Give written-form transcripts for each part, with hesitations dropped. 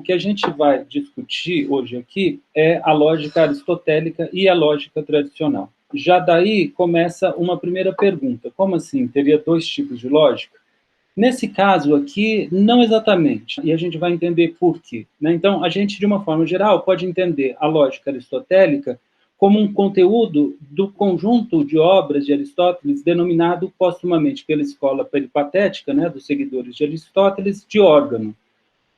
que a gente vai discutir hoje aqui é a lógica aristotélica e a lógica tradicional. Já daí começa uma primeira pergunta. Como assim? Teria dois tipos de lógica? Nesse caso aqui, não exatamente, e a gente vai entender por quê, né? Então, a gente, de uma forma geral, pode entender a lógica aristotélica como um conteúdo do conjunto de obras de Aristóteles, denominado postumamente pela escola peripatética, né, dos seguidores de Aristóteles, de órgano,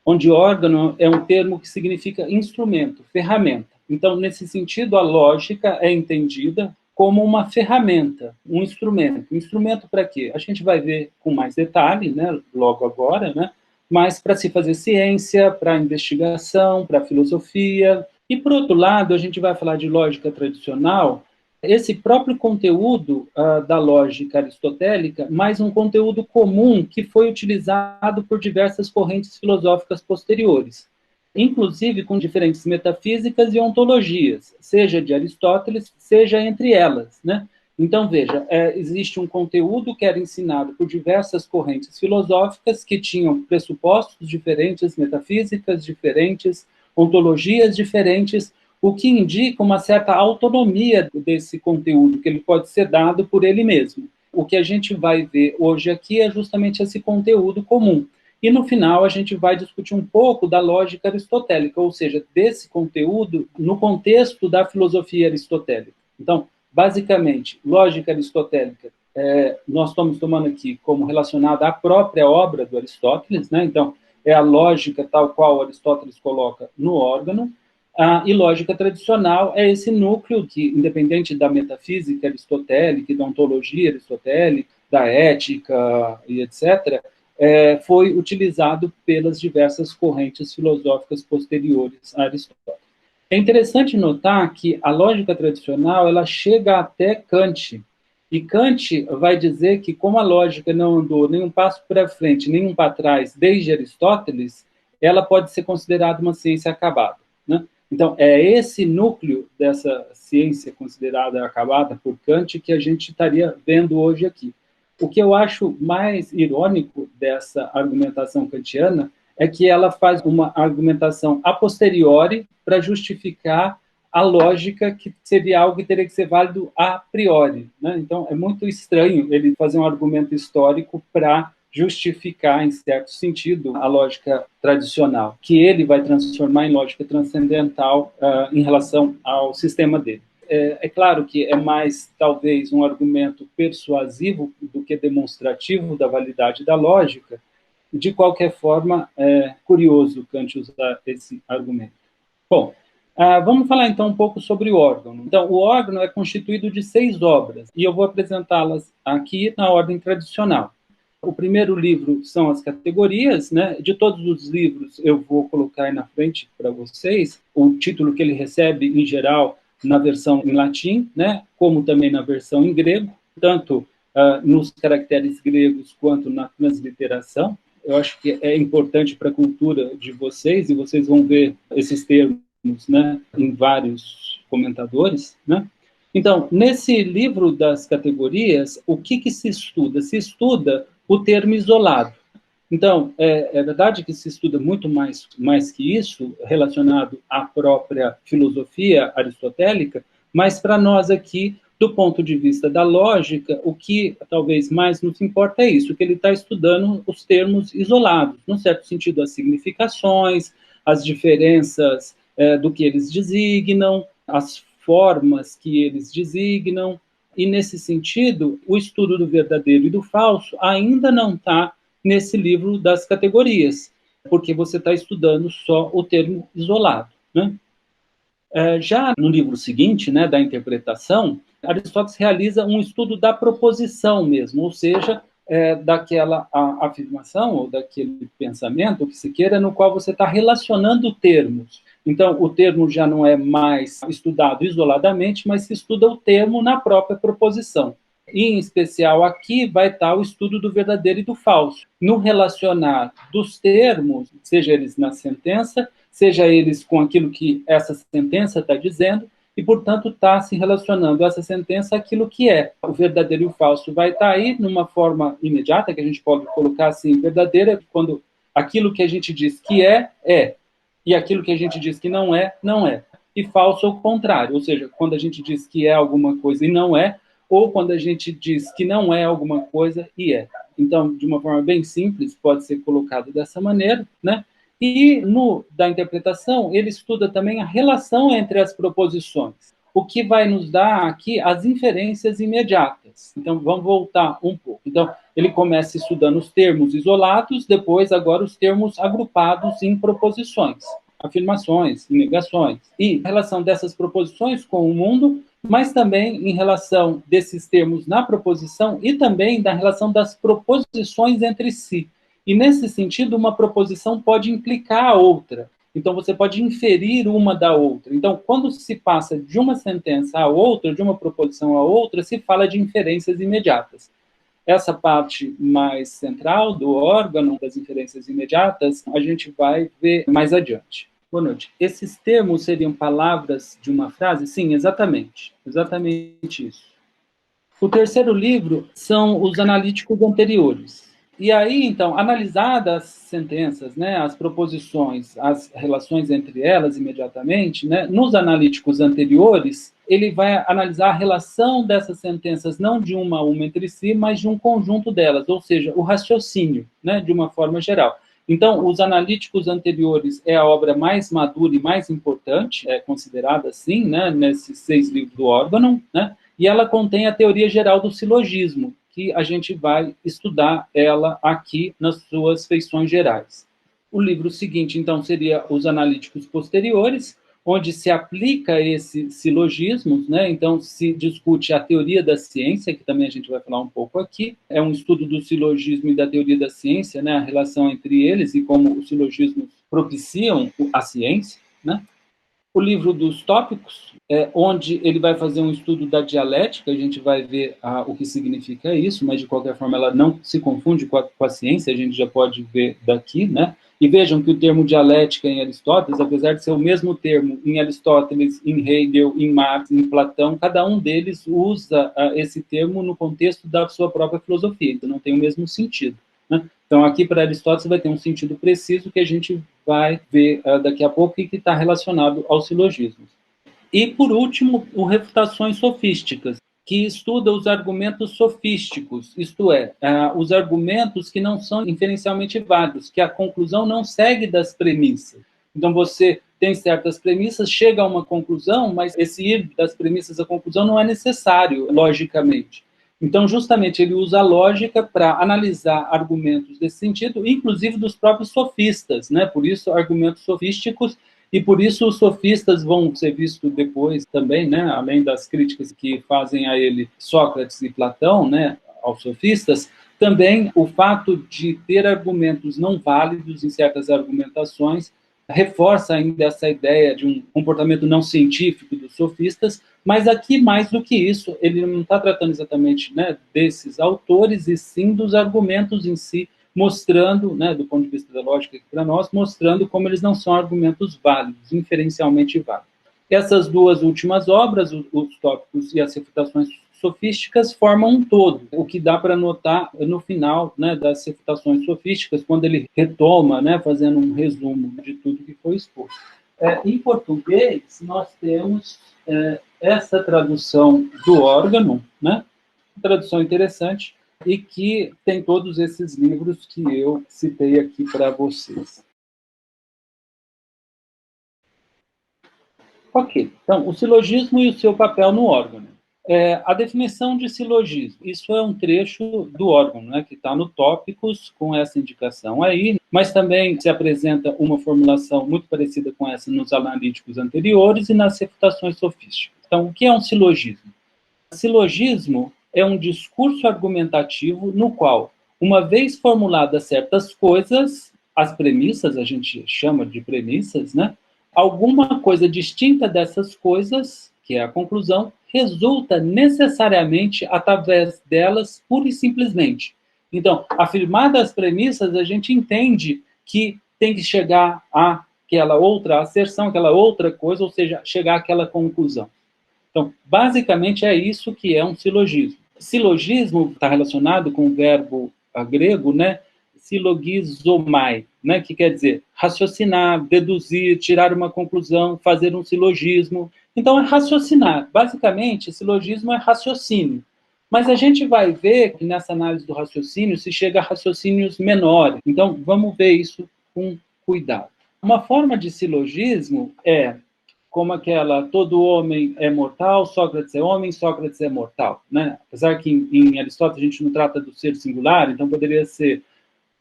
onde órgano é um termo que significa instrumento, ferramenta. Então, nesse sentido, a lógica é entendida como uma ferramenta, um instrumento. Um instrumento para quê? A gente vai ver com mais detalhe, né, logo agora, né, mas para se fazer ciência, para investigação, para filosofia. E, por outro lado, a gente vai falar de lógica tradicional, esse próprio conteúdo da lógica aristotélica, mais um conteúdo comum que foi utilizado por diversas correntes filosóficas posteriores, inclusive com diferentes metafísicas e ontologias, seja de Aristóteles, seja entre elas, né? Então, veja, existe um conteúdo que era ensinado por diversas correntes filosóficas que tinham pressupostos diferentes, metafísicas diferentes, ontologias diferentes, o que indica uma certa autonomia desse conteúdo, que ele pode ser dado por ele mesmo. O que a gente vai ver hoje aqui é justamente esse conteúdo comum. E no final a gente vai discutir um pouco da lógica aristotélica, ou seja, desse conteúdo no contexto da filosofia aristotélica. Então, basicamente, lógica aristotélica, nós estamos tomando aqui como relacionada à própria obra do Aristóteles, né? Então, é a lógica tal qual Aristóteles coloca no órgano, e lógica tradicional é esse núcleo que, independente da metafísica aristotélica, da ontologia aristotélica, da ética e etc., foi utilizado pelas diversas correntes filosóficas posteriores a Aristóteles. É interessante notar que a lógica tradicional ela chega até Kant, e Kant vai dizer que, como a lógica não andou nem um passo para frente, nem um para trás desde Aristóteles, ela pode ser considerada uma ciência acabada, né? Então, é esse núcleo dessa ciência considerada acabada por Kant que a gente estaria vendo hoje aqui. O que eu acho mais irônico dessa argumentação kantiana é que ela faz uma argumentação a posteriori para justificar a lógica que seria algo que teria que ser válido a priori, né? Então, é muito estranho ele fazer um argumento histórico para justificar, em certo sentido, a lógica tradicional, que ele vai transformar em lógica transcendental em relação ao sistema dele. É claro que é mais, talvez, um argumento persuasivo do que demonstrativo da validade da lógica. De qualquer forma, é curioso Kant usar esse argumento. Bom, vamos falar então um pouco sobre o órgão. Então, o órgão é constituído de 6 obras, e eu vou apresentá-las aqui na ordem tradicional. O primeiro livro são as categorias, né? De todos os livros, eu vou colocar aí na frente para vocês o título que ele recebe, em geral, na versão em latim, né? Como também na versão em grego, tanto nos caracteres gregos quanto na transliteração. Eu acho que é importante para a cultura de vocês, e vocês vão ver esses termos, né, em vários comentadores, né? Então, nesse livro das categorias, o que se estuda? Se estuda o termo isolado. Então, é verdade que se estuda muito mais que isso, relacionado à própria filosofia aristotélica, mas para nós aqui, do ponto de vista da lógica, o que talvez mais nos importa é isso, que ele está estudando os termos isolados, num certo sentido, as significações, as diferenças do que eles designam, as formas que eles designam, e nesse sentido, o estudo do verdadeiro e do falso ainda não está nesse livro das categorias, porque você está estudando só o termo isolado, né? Já no livro seguinte, né, da interpretação, Aristóteles realiza um estudo da proposição mesmo, ou seja, daquela afirmação ou daquele pensamento, o que se queira, no qual você está relacionando termos. Então, o termo já não é mais estudado isoladamente, mas se estuda o termo na própria proposição. E, em especial, aqui vai estar o estudo do verdadeiro e do falso, no relacionar dos termos, seja eles na sentença, seja eles com aquilo que essa sentença está dizendo, e, portanto, está se relacionando essa sentença àquilo que é. O verdadeiro e o falso vai estar aí numa forma imediata, que a gente pode colocar assim, verdadeira, quando aquilo que a gente diz que é, e aquilo que a gente diz que não é, não é. E falso é o contrário, ou seja, quando a gente diz que é alguma coisa e não é, ou quando a gente diz que não é alguma coisa e é. Então, de uma forma bem simples, pode ser colocado dessa maneira, né? E no da interpretação, ele estuda também a relação entre as proposições, o que vai nos dar aqui as inferências imediatas. Então, vamos voltar um pouco. Então, ele começa estudando os termos isolados, depois, agora, os termos agrupados em proposições, afirmações e negações. E a relação dessas proposições com o mundo, mas também em relação desses termos na proposição e também da relação das proposições entre si. E, nesse sentido, uma proposição pode implicar a outra. Então, você pode inferir uma da outra. Então, quando se passa de uma sentença a outra, de uma proposição a outra, se fala de inferências imediatas. Essa parte mais central do órgão das inferências imediatas, a gente vai ver mais adiante. Boa noite. Esses termos seriam palavras de uma frase? Sim, exatamente. Exatamente isso. O terceiro livro são os analíticos anteriores. E aí, então, analisadas as sentenças, né, as proposições, as relações entre elas imediatamente, né, nos analíticos anteriores, ele vai analisar a relação dessas sentenças, não de uma a uma entre si, mas de um conjunto delas, ou seja, o raciocínio, né, de uma forma geral. Então, os analíticos anteriores é a obra mais madura e mais importante, é considerada assim, né, nesses 6 livros do órgão, né, e ela contém a teoria geral do silogismo, que a gente vai estudar ela aqui nas suas feições gerais. O livro seguinte, então, seria Os Analíticos Posteriores, onde se aplica esses silogismos, né? Então, se discute a teoria da ciência, que também a gente vai falar um pouco aqui. É um estudo do silogismo e da teoria da ciência, né? A relação entre eles e como os silogismos propiciam a ciência, né? O livro dos tópicos, onde ele vai fazer um estudo da dialética, a gente vai ver o que significa isso, mas de qualquer forma ela não se confunde com a ciência, a gente já pode ver daqui, né? E vejam que o termo dialética em Aristóteles, apesar de ser o mesmo termo em Aristóteles, em Hegel, em Marx, em Platão, cada um deles usa esse termo no contexto da sua própria filosofia, então não tem o mesmo sentido, né? Então, aqui para Aristóteles vai ter um sentido preciso que a gente vai ver daqui a pouco e que está relacionado aos silogismos. E, por último, o Refutações Sofísticas, que estuda os argumentos sofísticos, isto é, os argumentos que não são inferencialmente válidos, que a conclusão não segue das premissas. Então, você tem certas premissas, chega a uma conclusão, mas esse ir das premissas à conclusão não é necessário, logicamente. Então, justamente, ele usa a lógica para analisar argumentos desse sentido, inclusive dos próprios sofistas, né? Por isso, argumentos sofísticos, e por isso os sofistas vão ser vistos depois também, né? Além das críticas que fazem a ele Sócrates e Platão, né? Aos sofistas, também o fato de ter argumentos não válidos em certas argumentações reforça ainda essa ideia de um comportamento não científico dos sofistas, mas aqui, mais do que isso, ele não está tratando exatamente, né, desses autores, e sim dos argumentos em si, mostrando, né, do ponto de vista da lógica aqui para nós, mostrando como eles não são argumentos válidos, inferencialmente válidos. Essas duas últimas obras, os tópicos e as refutações sofísticas, formam um todo, o que dá para notar no final, né, das refutações sofísticas, quando ele retoma, né, fazendo um resumo de tudo que foi exposto. Em português, nós temos essa tradução do órgão, né, tradução interessante, e que tem todos esses livros que eu citei aqui para vocês. Ok, então, o silogismo e o seu papel no órgão. A definição de silogismo, isso é um trecho do órgão, né, que está no Tópicos, com essa indicação aí, mas também se apresenta uma formulação muito parecida com essa nos analíticos anteriores e nas refutações sofísticas. Então, o que é um silogismo? Silogismo é um discurso argumentativo no qual, uma vez formuladas certas coisas, as premissas, a gente chama de premissas, né? Alguma coisa distinta dessas coisas, que é a conclusão, resulta necessariamente através delas, pura e simplesmente. Então, afirmadas as premissas, a gente entende que tem que chegar àquela outra asserção, aquela outra coisa, ou seja, chegar àquela conclusão. Então, basicamente é isso que é um silogismo. Silogismo está relacionado com o verbo grego, né, silogizomai, né, que quer dizer raciocinar, deduzir, tirar uma conclusão, fazer um silogismo. Então, é raciocinar. Basicamente, silogismo é raciocínio. Mas a gente vai ver que nessa análise do raciocínio se chega a raciocínios menores. Então, vamos ver isso com cuidado. Uma forma de silogismo é como aquela, todo homem é mortal, Sócrates é homem, Sócrates é mortal, né? Apesar que em Aristóteles a gente não trata do ser singular, então poderia ser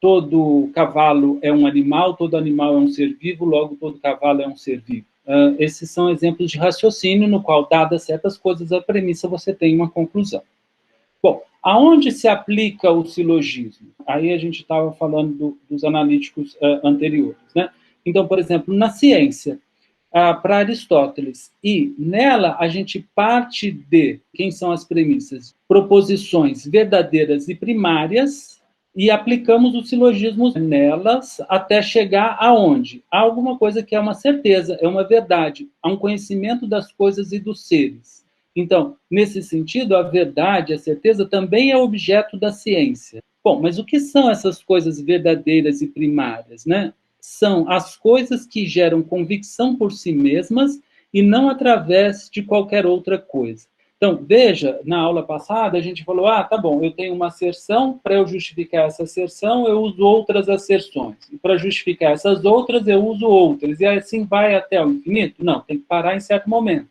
todo cavalo é um animal, todo animal é um ser vivo, logo todo cavalo é um ser vivo. Esses são exemplos de raciocínio no qual, dadas certas coisas, a premissa, você tem uma conclusão. Bom, aonde se aplica o silogismo? Aí a gente estava falando dos analíticos anteriores, né? Então, por exemplo, na ciência, para Aristóteles, e nela a gente parte de, quem são as premissas? Proposições verdadeiras e primárias, e aplicamos os silogismos nelas até chegar aonde? A alguma coisa que é uma certeza, é uma verdade, a um conhecimento das coisas e dos seres. Então, nesse sentido, a verdade, a certeza também é objeto da ciência. Bom, mas o que são essas coisas verdadeiras e primárias, né? São as coisas que geram convicção por si mesmas e não através de qualquer outra coisa. Então, veja, na aula passada a gente falou, tá bom, eu tenho uma asserção, para eu justificar essa asserção eu uso outras asserções, e para justificar essas outras eu uso outras, e assim vai até o infinito? Não, tem que parar em certo momento.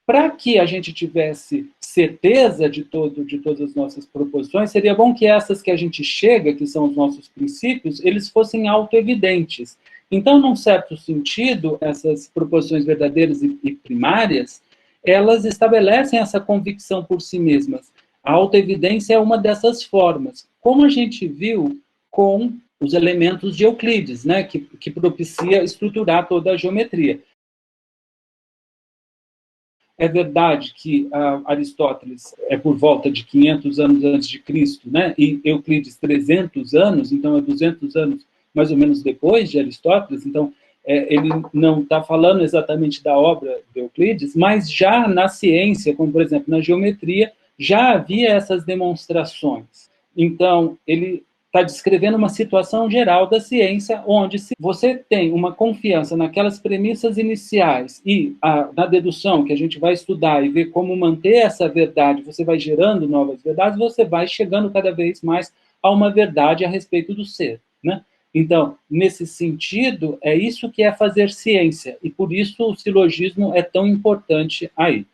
Para que a gente tivesse certeza de todas as nossas proposições, seria bom que essas que a gente chega, que são os nossos princípios, eles fossem autoevidentes. Então, num certo sentido, essas proposições verdadeiras e primárias, elas estabelecem essa convicção por si mesmas. A autoevidência é uma dessas formas, como a gente viu com os elementos de Euclides, né, que propicia estruturar toda a geometria. É verdade que Aristóteles é por volta de 500 anos antes de Cristo, né? E Euclides 300 anos, então é 200 anos mais ou menos depois de Aristóteles, então ele não está falando exatamente da obra de Euclides, mas já na ciência, como por exemplo na geometria, já havia essas demonstrações. Então, ele está descrevendo uma situação geral da ciência, onde se você tem uma confiança naquelas premissas iniciais e na dedução que a gente vai estudar e ver como manter essa verdade, você vai gerando novas verdades, você vai chegando cada vez mais a uma verdade a respeito do ser, né? Então, nesse sentido, é isso que é fazer ciência, e por isso o silogismo é tão importante aí.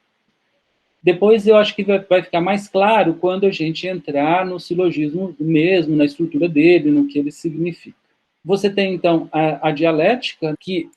Depois eu acho que vai ficar mais claro quando a gente entrar no silogismo mesmo, na estrutura dele, no que ele significa. Você tem, então, a dialética, que,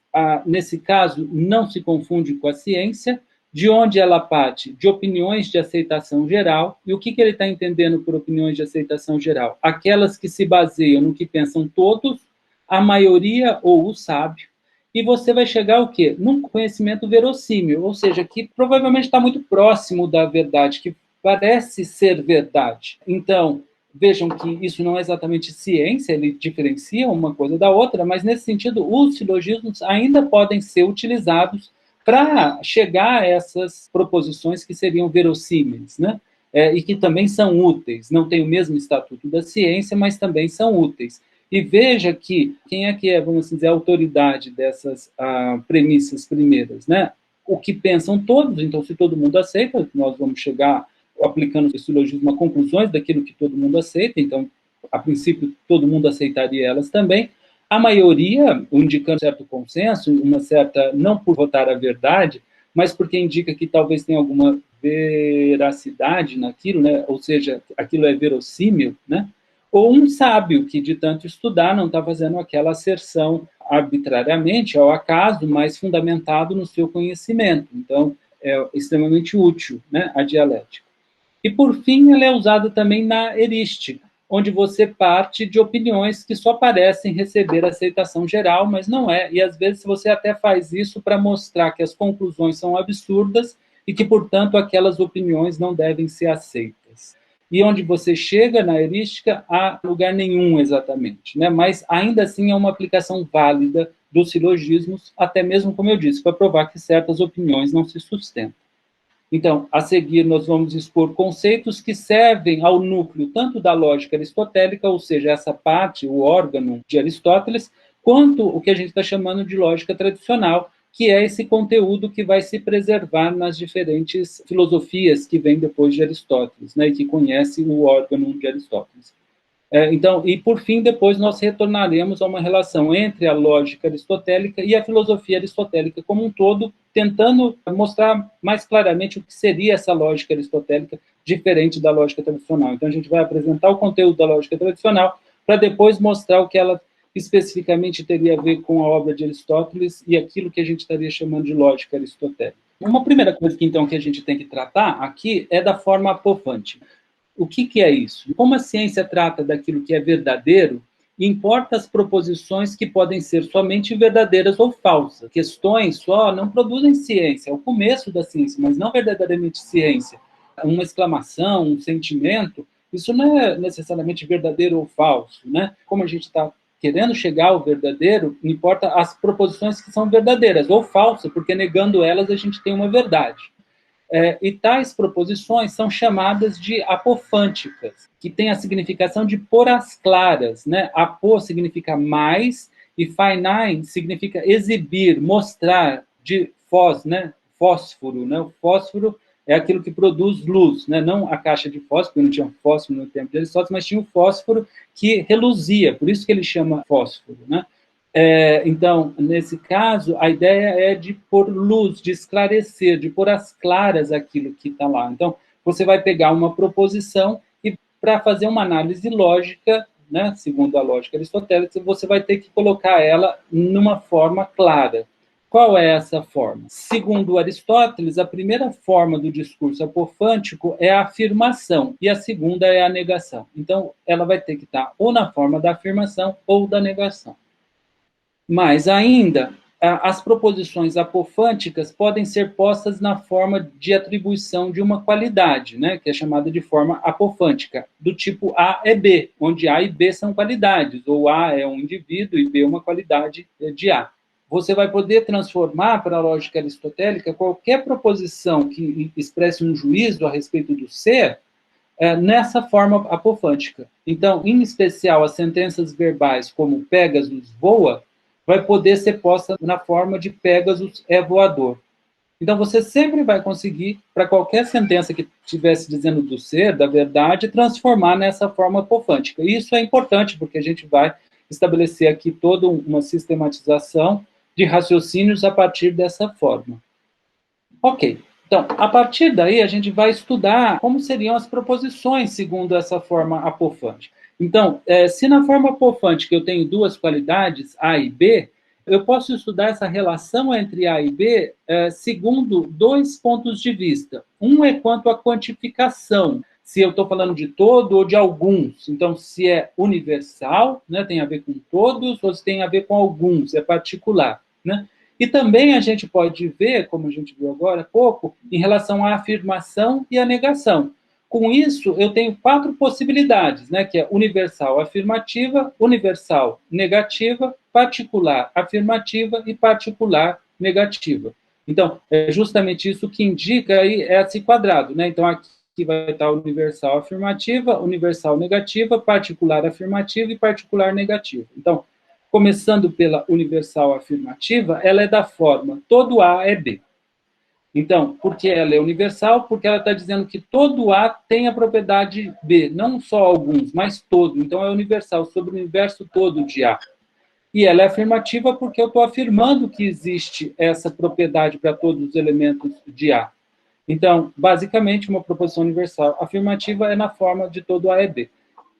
nesse caso, não se confunde com a ciência, de onde ela parte? De opiniões de aceitação geral. E o que ele está entendendo por opiniões de aceitação geral? Aquelas que se baseiam no que pensam todos, a maioria ou o sábio. E você vai chegar ao quê? Num conhecimento verossímil, ou seja, que provavelmente está muito próximo da verdade, que parece ser verdade. Então, vejam que isso não é exatamente ciência, ele diferencia uma coisa da outra, mas nesse sentido, os silogismos ainda podem ser utilizados para chegar a essas proposições que seriam verossímeis, né? E que também são úteis. Não tem o mesmo estatuto da ciência, mas também são úteis. E veja que quem é que é, vamos dizer, a autoridade dessas premissas primeiras, né? O que pensam todos, então se todo mundo aceita, nós vamos chegar, aplicando o silogismo, a conclusões daquilo que todo mundo aceita, então, a princípio, todo mundo aceitaria elas também. A maioria, indicando certo consenso, uma certa, não por votar a verdade, mas porque indica que talvez tenha alguma veracidade naquilo, né? Ou seja, aquilo é verossímil, né? Ou um sábio que, de tanto estudar, não está fazendo aquela asserção arbitrariamente, ao acaso, mas fundamentado no seu conhecimento. Então, é extremamente útil, né, a dialética. E, por fim, ela é usada também na erística, onde você parte de opiniões que só parecem receber aceitação geral, mas não é. E, às vezes, você até faz isso para mostrar que as conclusões são absurdas e que, portanto, aquelas opiniões não devem ser aceitas. E onde você chega na erística, há lugar nenhum exatamente, né? Mas ainda assim é uma aplicação válida dos silogismos, até mesmo, como eu disse, para provar que certas opiniões não se sustentam. Então, a seguir, nós vamos expor conceitos que servem ao núcleo tanto da lógica aristotélica, ou seja, essa parte, o órgão de Aristóteles, quanto o que a gente está chamando de lógica tradicional, que é esse conteúdo que vai se preservar nas diferentes filosofias que vêm depois de Aristóteles, né, e que conhece o órgão de Aristóteles. Então, e por fim, depois nós retornaremos a uma relação entre a lógica aristotélica e a filosofia aristotélica como um todo, tentando mostrar mais claramente o que seria essa lógica aristotélica diferente da lógica tradicional. Então, a gente vai apresentar o conteúdo da lógica tradicional para depois mostrar o que ela especificamente teria a ver com a obra de Aristóteles e aquilo que a gente estaria chamando de lógica aristotélica. Uma primeira coisa que, então, que a gente tem que tratar aqui é da forma apofântica. O que é isso? Como a ciência trata daquilo que é verdadeiro, importa as proposições que podem ser somente verdadeiras ou falsas. Questões só não produzem ciência, é o começo da ciência, mas não verdadeiramente ciência. Uma exclamação, um sentimento, isso não é necessariamente verdadeiro ou falso, né? Como a gente está querendo chegar ao verdadeiro, importa as proposições que são verdadeiras ou falsas, porque negando elas a gente tem uma verdade. E tais proposições são chamadas de apofânticas, que tem a significação de pôr às claras, né? Apô significa mais, e phainain significa exibir, mostrar, de né? Fósforo, né? O fósforo é aquilo que produz luz, né? Não a caixa de fósforo, porque não tinha fósforo no tempo de Aristóteles, mas tinha o fósforo que reluzia, por isso que ele chama fósforo, né? Então, nesse caso, a ideia é de pôr luz, de esclarecer, de pôr às claras aquilo que está lá. Então, você vai pegar uma proposição e, para fazer uma análise lógica, né, segundo a lógica aristotélica, você vai ter que colocar ela numa forma clara. Qual é essa forma? Segundo Aristóteles, a primeira forma do discurso apofântico é a afirmação, e a segunda é a negação. Então, ela vai ter que estar ou na forma da afirmação ou da negação. Mais ainda, as proposições apofânticas podem ser postas na forma de atribuição de uma qualidade, né, que é chamada de forma apofântica, do tipo A é B, onde A e B são qualidades, ou A é um indivíduo e B é uma qualidade de A. Você vai poder transformar para a lógica aristotélica qualquer proposição que expresse um juízo a respeito do ser nessa forma apofântica. Então, em especial, as sentenças verbais como Pegasus voa, vai poder ser posta na forma de Pegasus é voador. Então, você sempre vai conseguir, para qualquer sentença que estivesse dizendo do ser, da verdade, transformar nessa forma apofântica. E isso é importante, porque a gente vai estabelecer aqui toda uma sistematização de raciocínios a partir dessa forma. Ok. Então, a partir daí, a gente vai estudar como seriam as proposições segundo essa forma apofântica. Então, se na forma apofântica eu tenho duas qualidades, A e B, eu posso estudar essa relação entre A e B segundo dois pontos de vista. Um é quanto à quantificação, se eu estou falando de todo ou de alguns. Então, se é universal, né, tem a ver com todos, ou se tem a ver com alguns, é particular, né? E também a gente pode ver, como a gente viu agora há pouco, em relação à afirmação e à negação. Com isso, eu tenho 4 possibilidades, né, que é universal afirmativa, universal negativa, particular afirmativa e particular negativa. Então, é justamente isso que indica aí esse quadrado, né? Então, aqui vai estar universal afirmativa, universal negativa, particular afirmativa e particular negativa. Então, começando pela universal afirmativa, ela é da forma todo A é B. Então, por que ela é universal? Porque ela está dizendo que todo A tem a propriedade B, não só alguns, mas todo. Então, é universal sobre o universo todo de A. E ela é afirmativa porque eu estou afirmando que existe essa propriedade para todos os elementos de A. Então, basicamente, uma proposição universal afirmativa é na forma de todo A é B.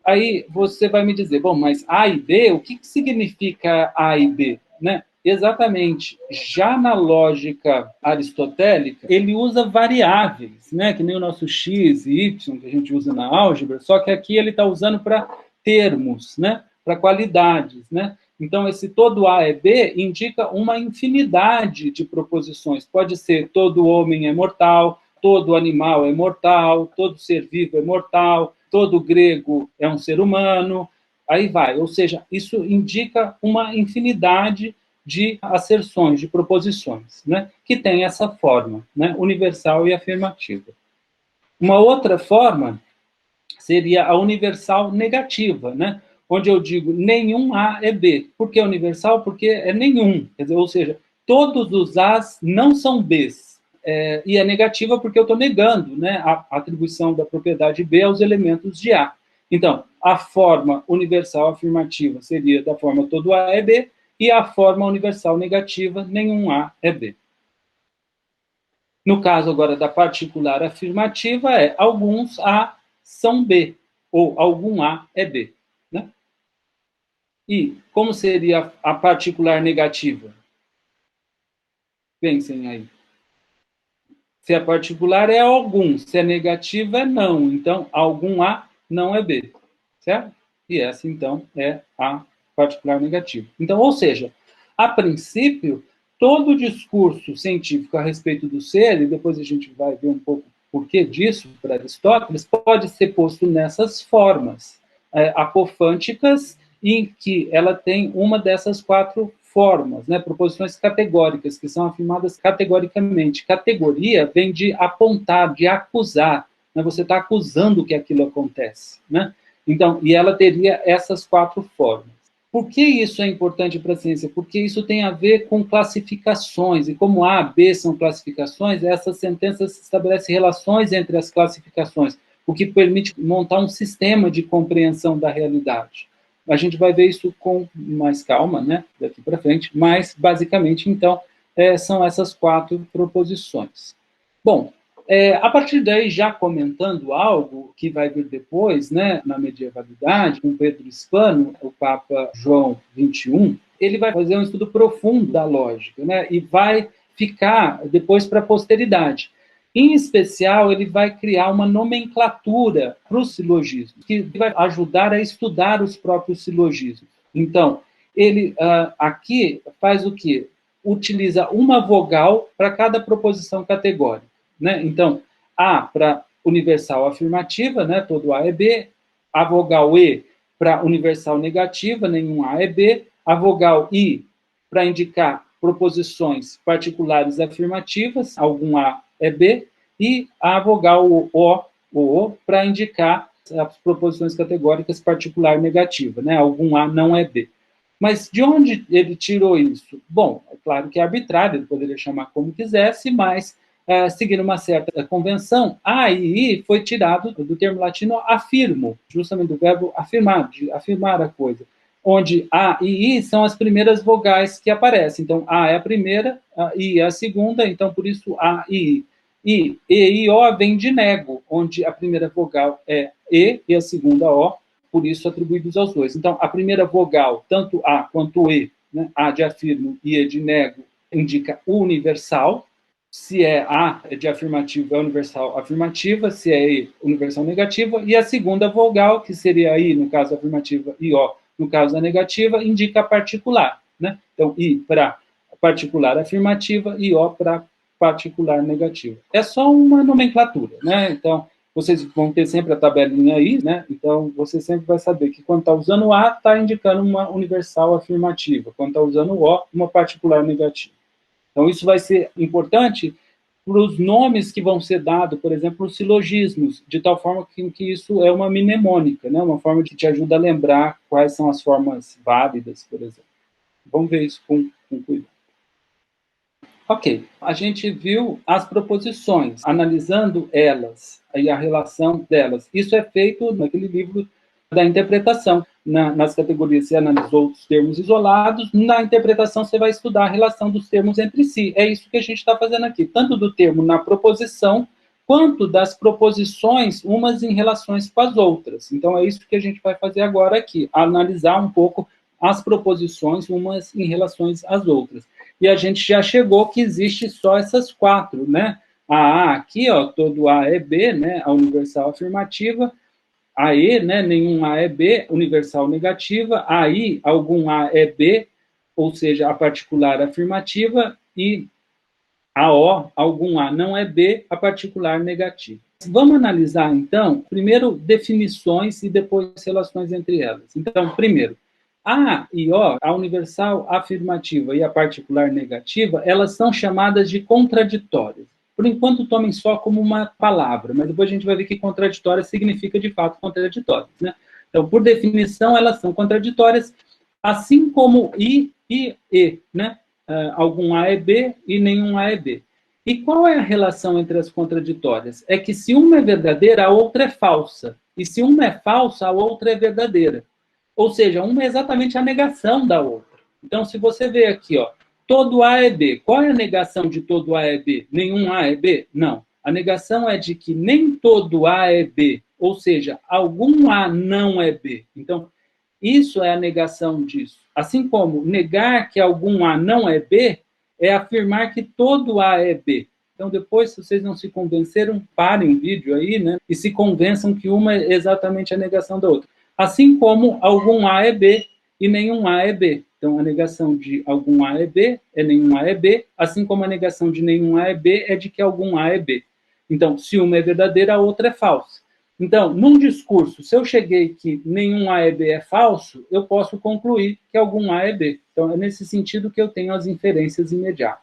Aí você vai me dizer, bom, mas A e B, o que significa A e B? Né? Exatamente. Já na lógica aristotélica, ele usa variáveis, né? Que nem o nosso x e y que a gente usa na álgebra, só que aqui ele está usando para termos, né? Para qualidades, né? Então, esse todo A é B indica uma infinidade de proposições. Pode ser todo homem é mortal, todo animal é mortal, todo ser vivo é mortal, todo grego é um ser humano, aí vai. Ou seja, isso indica uma infinidade de asserções, de proposições, né, que tem essa forma, né, universal e afirmativa. Uma outra forma seria a universal negativa, né, onde eu digo nenhum A é B. Por que universal? Porque é nenhum, quer dizer, ou seja, todos os As não são Bs. E é negativa porque eu estou negando, né, a atribuição da propriedade B aos elementos de A. Então, a forma universal afirmativa seria da forma todo A é B, e a forma universal negativa, nenhum A é B. No caso agora da particular afirmativa, alguns A são B, ou algum A é B. Né? E como seria a particular negativa? Pensem aí. Se é particular, é algum. Se é negativa, é não. Então, algum A não é B. Certo? E essa, então, é a particular negativa. Então, ou seja, a princípio, todo o discurso científico a respeito do ser, e depois a gente vai ver um pouco por que disso para Aristóteles, pode ser posto nessas formas apofânticas, em que ela tem uma dessas quatro formas, né, proposições categóricas, que são afirmadas categoricamente. Categoria vem de apontar, de acusar, né, você está acusando que aquilo acontece. Né? Então, e ela teria essas quatro formas. Por que isso é importante para a ciência? Porque isso tem a ver com classificações, e como A, B são classificações, essas sentenças estabelecem relações entre as classificações, o que permite montar um sistema de compreensão da realidade. A gente vai ver isso com mais calma, né, daqui para frente, mas, basicamente, então, são essas quatro proposições. Bom, a partir daí, já comentando algo que vai vir depois, né, na medievalidade, com Pedro Hispano, o Papa João XXI, ele vai fazer um estudo profundo da lógica, né, e vai ficar depois para a posteridade. Em especial, ele vai criar uma nomenclatura para os silogismos, que vai ajudar a estudar os próprios silogismos. Então, ele aqui faz o quê? Utiliza uma vogal para cada proposição categórica. Né? Então, A para universal afirmativa, né? Todo A é B, a vogal E para universal negativa, nenhum A é B, a vogal I para indicar proposições particulares afirmativas, algum A é B, e a vogal O para indicar as proposições categóricas particular negativa, né? Algum A não é B. Mas de onde ele tirou isso? Bom, é claro que é arbitrário, ele poderia chamar como quisesse, mas seguindo uma certa convenção, A e I foi tirado do termo latino afirmo, justamente do verbo afirmar, de afirmar a coisa, onde A e I são as primeiras vogais que aparecem. Então, A é a primeira, a I é a segunda, então, por isso, A e I. E O vem de nego, onde a primeira vogal é E a segunda O, por isso atribuídos aos dois. Então, a primeira vogal, tanto A quanto E, né, A de afirmo e E de nego, indica universal. Se é A de afirmativo, é universal afirmativa, se é E, universal negativa, e a segunda vogal, que seria I, no caso afirmativa, e O, no caso da negativa, indica particular. Né? Então, I para particular afirmativa e O para particular negativa. É só uma nomenclatura, né? Então, vocês vão ter sempre a tabelinha aí, né? Então, você sempre vai saber que quando está usando A, está indicando uma universal afirmativa. Quando está usando O, uma particular negativa. Então, isso vai ser importante para os nomes que vão ser dados, por exemplo, os silogismos, de tal forma que isso é uma mnemônica, né? Uma forma que te ajuda a lembrar quais são as formas válidas, por exemplo. Vamos ver isso com cuidado. Ok, a gente viu as proposições, analisando elas e a relação delas. Isso é feito naquele livro da interpretação. Nas categorias você analisou os termos isolados, na interpretação você vai estudar a relação dos termos entre si. É isso que a gente está fazendo aqui, tanto do termo na proposição, quanto das proposições, umas em relações com as outras. Então, é isso que a gente vai fazer agora aqui, analisar um pouco as proposições, umas em relações às outras. E a gente já chegou que existe só essas quatro, né? A A aqui, ó, todo A é B, né? A universal afirmativa. A E, né? Nenhum A é B, universal negativa. A I, algum A é B, ou seja, a particular afirmativa. E a O, algum A não é B, a particular negativa. Vamos analisar, então, primeiro definições e depois relações entre elas. Então, primeiro, A e O, a universal afirmativa e a particular negativa, elas são chamadas de contraditórias. Por enquanto, tomem só como uma palavra, mas depois a gente vai ver que contraditória significa, de fato, contraditórias, né? Então, por definição, elas são contraditórias, assim como I e E, né? Algum A é B e nenhum A é B. E qual é a relação entre as contraditórias? É que se uma é verdadeira, a outra é falsa. E se uma é falsa, a outra é verdadeira. Ou seja, uma é exatamente a negação da outra. Então, se você vê aqui, ó, todo A é B. Qual é a negação de todo A é B? Nenhum A é B? Não. A negação é de que nem todo A é B. Ou seja, algum A não é B. Então, isso é a negação disso. Assim como negar que algum A não é B, é afirmar que todo A é B. Então, depois, se vocês não se convenceram, parem o vídeo aí, né? E se convençam que uma é exatamente a negação da outra. Assim como algum A é B e nenhum A é B. Então, a negação de algum A é B é nenhum A é B, assim como a negação de nenhum A é B é de que algum A é B. Então, se uma é verdadeira, a outra é falsa. Então, num discurso, se eu cheguei que nenhum A é B é falso, eu posso concluir que algum A é B. Então, é nesse sentido que eu tenho as inferências imediatas.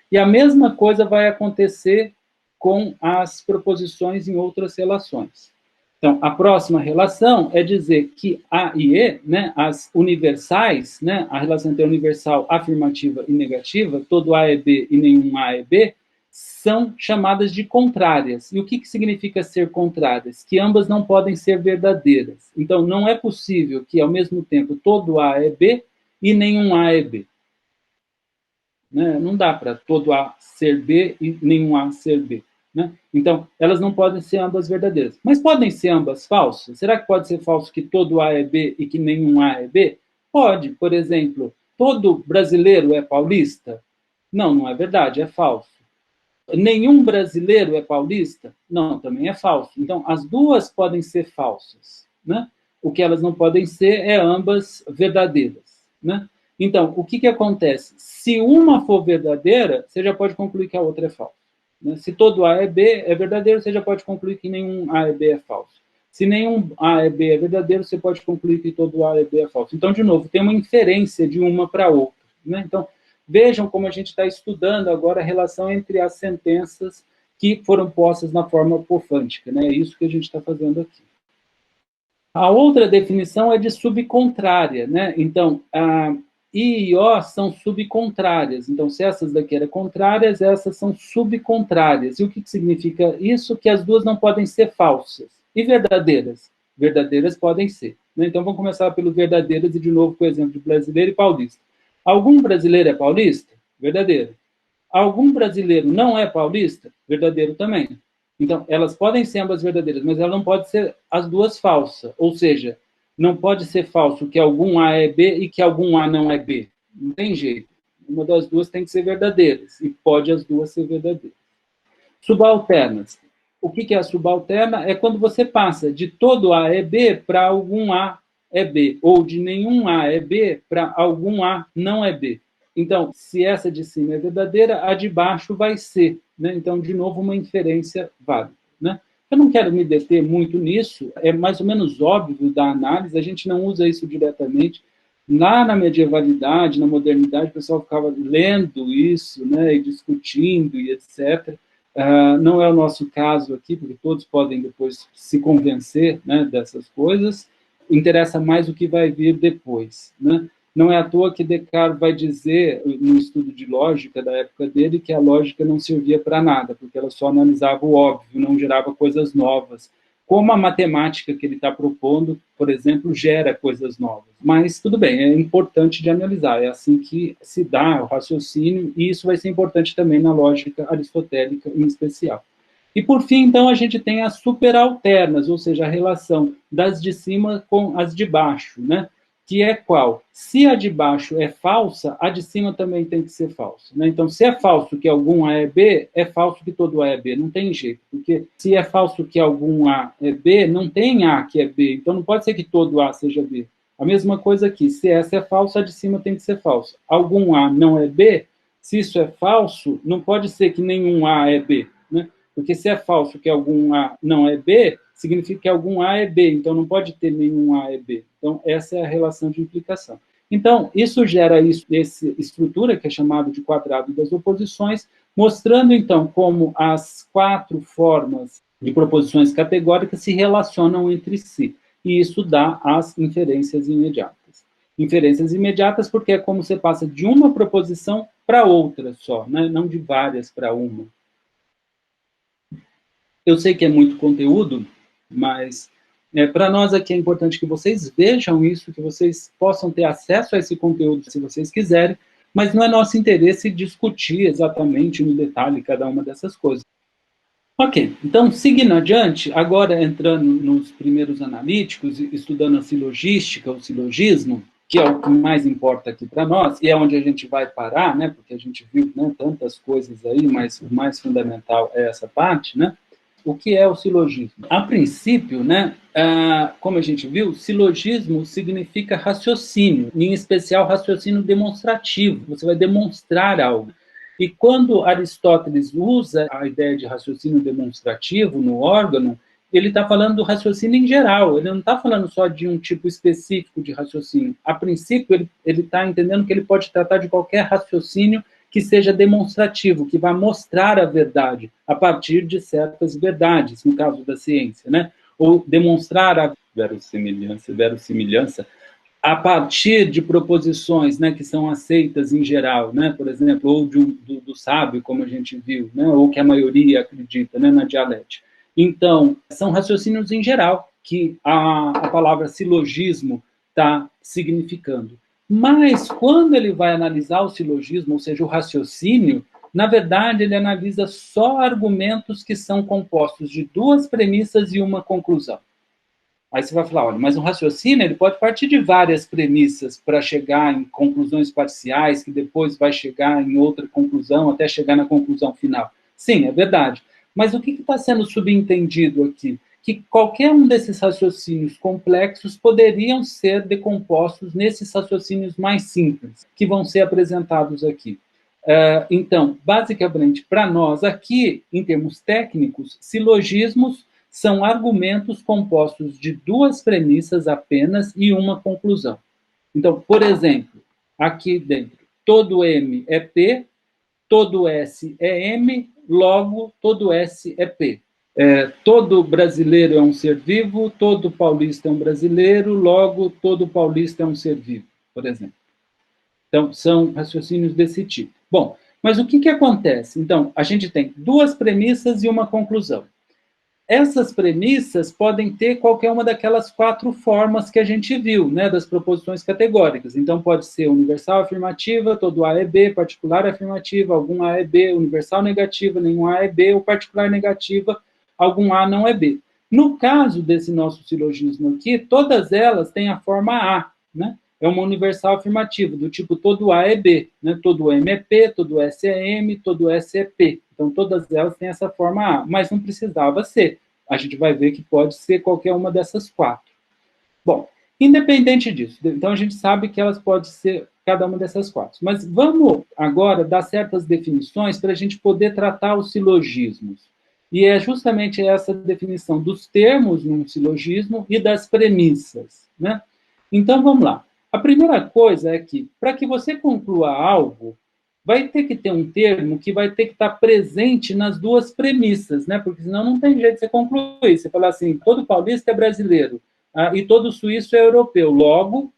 E a mesma coisa vai acontecer com as proposições em outras relações. Então, a próxima relação é dizer que A e E, né, as universais, né, a relação entre a universal afirmativa e negativa, todo A é B e nenhum A é B, são chamadas de contrárias. E o que significa ser contrárias? Que ambas não podem ser verdadeiras. Então, não é possível que, ao mesmo tempo, todo A é B e nenhum A é B. Né? Não dá para todo A ser B e nenhum A ser B. Né? Então, elas não podem ser ambas verdadeiras. Mas podem ser ambas falsas? Será que pode ser falso que todo A é B e que nenhum A é B? Pode. Por exemplo, todo brasileiro é paulista? Não, não é verdade, é falso. Nenhum brasileiro é paulista? Não, também é falso. Então, as duas podem ser falsas. Né? O que elas não podem ser é ambas verdadeiras. Né? Então, o que acontece? Se uma for verdadeira, você já pode concluir que a outra é falsa. Né? Se todo A é B é verdadeiro, você já pode concluir que nenhum A é B é falso. Se nenhum A é B é verdadeiro, você pode concluir que todo A é B é falso. Então, de novo, tem uma inferência de uma para outra. Né? Então, vejam como a gente está estudando agora a relação entre as sentenças que foram postas na forma apofântica. Né? É isso que a gente está fazendo aqui. A outra definição é de subcontrária. Né? Então, a I e O são subcontrárias. Então, se essas daqui eram contrárias, essas são subcontrárias. E o que significa isso? Que as duas não podem ser falsas. E verdadeiras? Verdadeiras podem ser. Né? Então, vamos começar pelo verdadeiras e, de novo, com o exemplo de brasileiro e paulista. Algum brasileiro é paulista? Verdadeiro. Algum brasileiro não é paulista? Verdadeiro também. Então, elas podem ser ambas verdadeiras, mas elas não podem ser as duas falsas. Ou seja, não pode ser falso que algum A é B e que algum A não é B. Não tem jeito. Uma das duas tem que ser verdadeiras. E pode as duas ser verdadeiras. Subalternas. O que é a subalterna? É quando você passa de todo A é B para algum A é B, ou de nenhum A é B para algum A não é B. Então, se essa de cima é verdadeira, a de baixo vai ser. Né? Então, de novo, uma inferência válida. Né? Eu não quero me deter muito nisso, é mais ou menos óbvio da análise, a gente não usa isso diretamente. Lá na medievalidade, na modernidade, o pessoal ficava lendo isso, né, e discutindo e etc. Não é o nosso caso aqui, porque todos podem depois se convencer, né, dessas coisas. Interessa mais o que vai vir depois. Né? Não é à toa que Descartes vai dizer, no estudo de lógica da época dele, que a lógica não servia para nada, porque ela só analisava o óbvio, não gerava coisas novas. Como a matemática que ele está propondo, por exemplo, gera coisas novas. Mas tudo bem, é importante de analisar, é assim que se dá o raciocínio, e isso vai ser importante também na lógica aristotélica em especial. E, por fim, então, a gente tem as superalternas, ou seja, a relação das de cima com as de baixo, né? Que é qual? Se a de baixo é falsa, a de cima também tem que ser falsa. Né? Então, se é falso que algum A é B, é falso que todo A é B. Não tem jeito, porque se é falso que algum A é B, não tem A que é B. Então, não pode ser que todo A seja B. A mesma coisa aqui, se essa é falsa, a de cima tem que ser falsa. Algum A não é B, se isso é falso, não pode ser que nenhum A é B. Né? Porque se é falso que algum A não é B, significa que algum A é B, então não pode ter nenhum A é B. Então, essa é a relação de implicação. Então, isso gera essa estrutura, que é chamada de quadrado das oposições, mostrando, então, como as 4 formas de proposições categóricas se relacionam entre si. E isso dá as inferências imediatas. Inferências imediatas porque é como você passa de uma proposição para outra só, né? Não de várias para uma. Eu sei que é muito conteúdo, mas para nós aqui é importante que vocês vejam isso, que vocês possam ter acesso a esse conteúdo se vocês quiserem, mas não é nosso interesse discutir exatamente no detalhe cada uma dessas coisas. Ok, então, seguindo adiante, agora entrando nos primeiros analíticos, estudando a silogística, o silogismo, que é o que mais importa aqui para nós, e é onde a gente vai parar, né, porque a gente viu, né, tantas coisas aí, mas o mais fundamental é essa parte, né? O que é o silogismo? A princípio, né, como a gente viu, silogismo significa raciocínio, em especial raciocínio demonstrativo. Você vai demonstrar algo. E quando Aristóteles usa a ideia de raciocínio demonstrativo no órgão, ele está falando do raciocínio em geral, ele não está falando só de um tipo específico de raciocínio. A princípio, ele está entendendo que ele pode tratar de qualquer raciocínio que seja demonstrativo, que vá mostrar a verdade a partir de certas verdades, no caso da ciência, né? Ou demonstrar a verossimilhança a partir de proposições, né, que são aceitas em geral, né, por exemplo, ou do sábio, como a gente viu, né, ou que a maioria acredita, né, na dialética. Então, são raciocínios em geral que a palavra silogismo está significando. Mas, quando ele vai analisar o silogismo, ou seja, o raciocínio, na verdade, ele analisa só argumentos que são compostos de 2 premissas e uma conclusão. Aí você vai falar, olha, mas um raciocínio ele pode partir de várias premissas para chegar em conclusões parciais, que depois vai chegar em outra conclusão, até chegar na conclusão final. Sim, é verdade. Mas o que está sendo subentendido aqui? Que qualquer um desses raciocínios complexos poderiam ser decompostos nesses raciocínios mais simples, que vão ser apresentados aqui. Então, basicamente, para nós aqui, em termos técnicos, silogismos são argumentos compostos de 2 premissas apenas e uma conclusão. Então, por exemplo, aqui dentro, todo M é P, todo S é M, logo todo S é P. Todo brasileiro é um ser vivo, todo paulista é um brasileiro, logo todo paulista é um ser vivo, por exemplo. Então, são raciocínios desse tipo. Bom, mas o que acontece? Então, a gente tem 2 premissas e uma conclusão. Essas premissas podem ter qualquer uma daquelas 4 formas que a gente viu, né, das proposições categóricas. Então, pode ser universal afirmativa, todo A é B, particular afirmativa, algum A é B, universal negativa, nenhum A é B, ou particular negativa, algum A não é B. No caso desse nosso silogismo aqui, todas elas têm a forma A, né? É uma universal afirmativa, do tipo todo A é B, né? Todo M é P, todo S é M, todo S é P. Então, todas elas têm essa forma A, mas não precisava ser. A gente vai ver que pode ser qualquer uma dessas 4. Bom, independente disso, então a gente sabe que elas podem ser cada uma dessas 4. Mas vamos agora dar certas definições para a gente poder tratar os silogismos. E é justamente essa definição dos termos num silogismo e das premissas, né? Então, vamos lá. A primeira coisa é que, para que você conclua algo, vai ter que ter um termo que vai ter que estar presente nas 2 premissas, né? Porque senão não tem jeito de você concluir. Você falar assim, todo paulista é brasileiro e todo suíço é europeu. Logo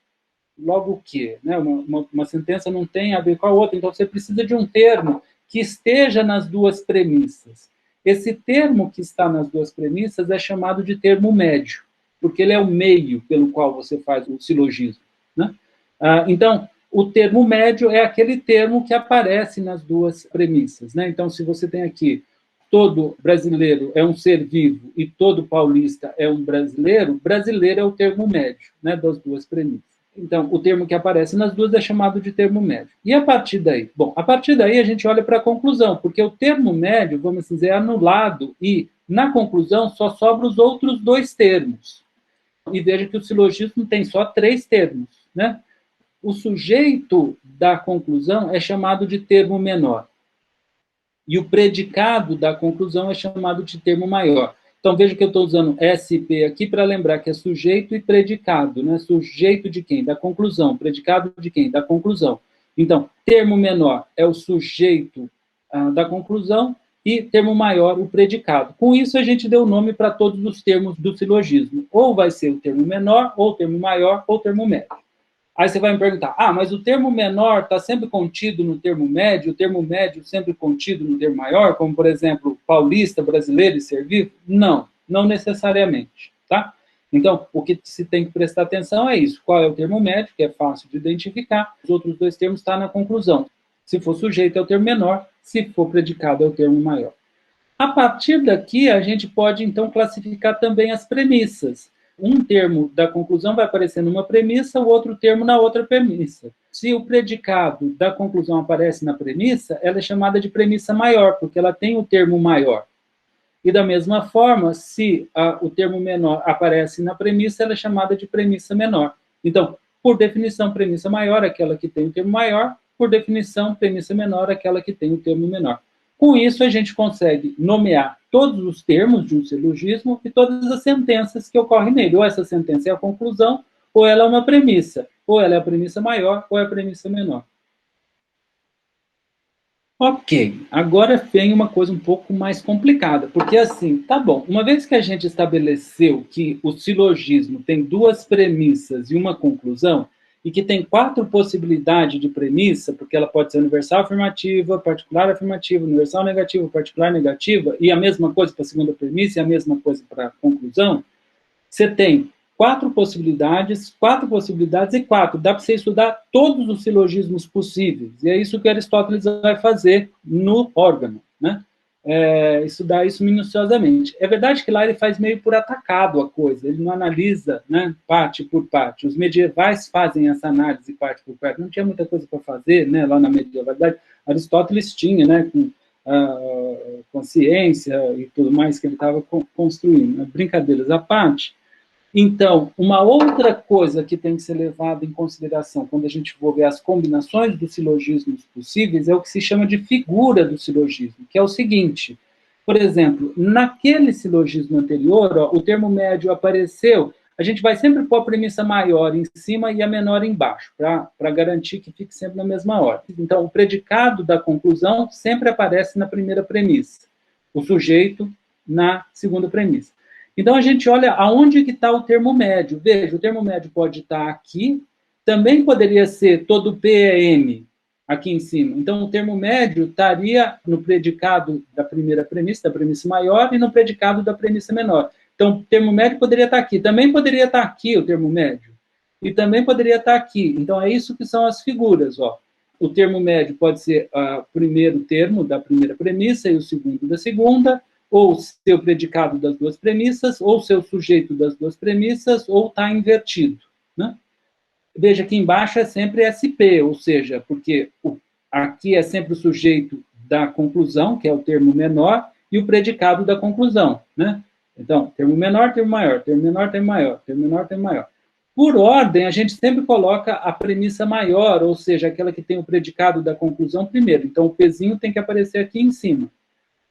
o quê? Né? Uma sentença não tem a ver com a outra, então você precisa de um termo que esteja nas 2 premissas. Esse termo que está nas 2 premissas é chamado de termo médio, porque ele é o meio pelo qual você faz o silogismo, né? Então, o termo médio é aquele termo que aparece nas 2 premissas, né? Então, se você tem aqui todo brasileiro é um ser vivo e todo paulista é um brasileiro, brasileiro é o termo médio, né, das 2 premissas. Então, o termo que aparece nas 2 é chamado de termo médio. E a partir daí? Bom, a partir daí a gente olha para a conclusão, porque o termo médio, vamos dizer, é anulado e, na conclusão, só sobram os outros 2 termos. E veja que o silogismo tem só 3 termos, né? O sujeito da conclusão é chamado de termo menor. E o predicado da conclusão é chamado de termo maior. Então, veja que eu estou usando SP aqui para lembrar que é sujeito e predicado, né? Sujeito de quem? Da conclusão. Predicado de quem? Da conclusão. Então, termo menor é o sujeito da conclusão e termo maior, o predicado. Com isso, a gente deu nome para todos os termos do silogismo. Ou vai ser o termo menor, ou o termo maior, ou o termo médio. Aí você vai me perguntar, mas o termo menor está sempre contido no termo médio, o termo médio sempre contido no termo maior, como, por exemplo, paulista, brasileiro e ser vivo? Não, não necessariamente, tá? Então, o que se tem que prestar atenção é isso. Qual é o termo médio, que é fácil de identificar. Os outros dois termos estão na conclusão. Se for sujeito, é o termo menor. Se for predicado, é o termo maior. A partir daqui, a gente pode, então, classificar também as premissas. Um termo da conclusão vai aparecer numa premissa, o outro termo na outra premissa. Se o predicado da conclusão aparece na premissa, ela é chamada de premissa maior, porque ela tem o termo maior. E da mesma forma, se o termo menor aparece na premissa, ela é chamada de premissa menor. Então, por definição, premissa maior é aquela que tem o termo maior, por definição, premissa menor é aquela que tem o termo menor. Com isso, a gente consegue nomear todos os termos de um silogismo e todas as sentenças que ocorrem nele. Ou essa sentença é a conclusão, ou ela é uma premissa. Ou ela é a premissa maior, ou é a premissa menor. Ok, agora vem uma coisa um pouco mais complicada, porque assim, tá bom, uma vez que a gente estabeleceu que o silogismo tem duas premissas e uma conclusão, e que tem 4 possibilidades de premissa, porque ela pode ser universal afirmativa, particular afirmativa, universal negativa, particular negativa, e a mesma coisa para a segunda premissa e a mesma coisa para a conclusão, você tem 4 possibilidades e 4. Dá para você estudar todos os silogismos possíveis. E é isso que Aristóteles vai fazer no órgão, né? Estudar isso minuciosamente. É verdade que lá ele faz meio por atacado a coisa, ele não analisa, né, parte por parte. Os medievais fazem essa análise parte por parte. Não tinha muita coisa para fazer, né, lá na medievalidade. Aristóteles tinha, né, com ciência e tudo mais que ele estava construindo. Brincadeiras à parte. Então, uma outra coisa que tem que ser levada em consideração quando a gente for ver as combinações dos silogismos possíveis é o que se chama de figura do silogismo, que é o seguinte, por exemplo, naquele silogismo anterior, o termo médio apareceu, a gente vai sempre pôr a premissa maior em cima e a menor embaixo, para garantir que fique sempre na mesma ordem. Então, o predicado da conclusão sempre aparece na primeira premissa, o sujeito na segunda premissa. Então, a gente olha aonde que está o termo médio. Veja, o termo médio pode estar aqui, também poderia ser todo P é M, aqui em cima. Então, o termo médio estaria no predicado da primeira premissa, da premissa maior, e no predicado da premissa menor. Então, o termo médio poderia estar aqui. Também poderia estar aqui o termo médio. E também poderia estar aqui. Então, é isso que são as figuras, ó. O termo médio pode ser o primeiro termo da primeira premissa e o segundo da segunda, ou ser o predicado das duas premissas, ou ser o sujeito das duas premissas, ou está invertido, né? Veja que embaixo é sempre SP, ou seja, porque aqui é sempre o sujeito da conclusão, que é o termo menor, e o predicado da conclusão, né? Então, termo menor, termo maior, termo menor, termo maior, termo menor, termo maior. Por ordem, a gente sempre coloca a premissa maior, ou seja, aquela que tem o predicado da conclusão primeiro. Então, o Pzinho tem que aparecer aqui em cima.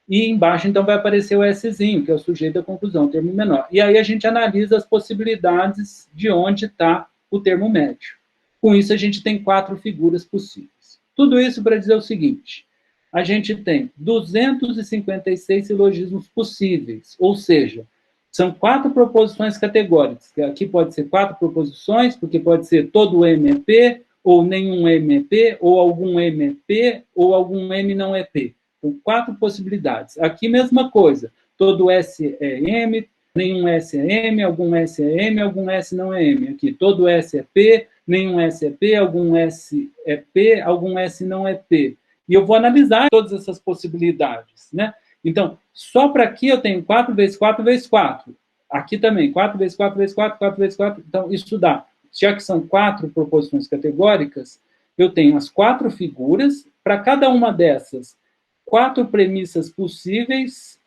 E embaixo, então, vai aparecer o Szinho, que é o sujeito da conclusão, o termo menor. E aí a gente analisa as possibilidades de onde está o termo médio. Com isso, a gente tem 4 figuras possíveis. Tudo isso para dizer o seguinte, a gente tem 256 silogismos possíveis, ou seja, são 4 proposições categóricas. Aqui pode ser 4 proposições, porque pode ser todo MP, ou nenhum MP, ou algum MP, ou algum M não EP. Então, 4 possibilidades. Aqui, mesma coisa. Todo S é M, nenhum S é M, algum S é M, algum S não é M. Aqui, todo S é P, nenhum S é P, algum S é P, algum S não é P. E eu vou analisar todas essas possibilidades, né? Então, só para aqui eu tenho 4 vezes 4 vezes 4. Aqui também, 4 vezes 4 vezes 4, 4 vezes 4. Então, isso dá. Já que são 4 proposições categóricas, eu tenho as 4 figuras. Para cada uma dessas, 4 premissas possíveis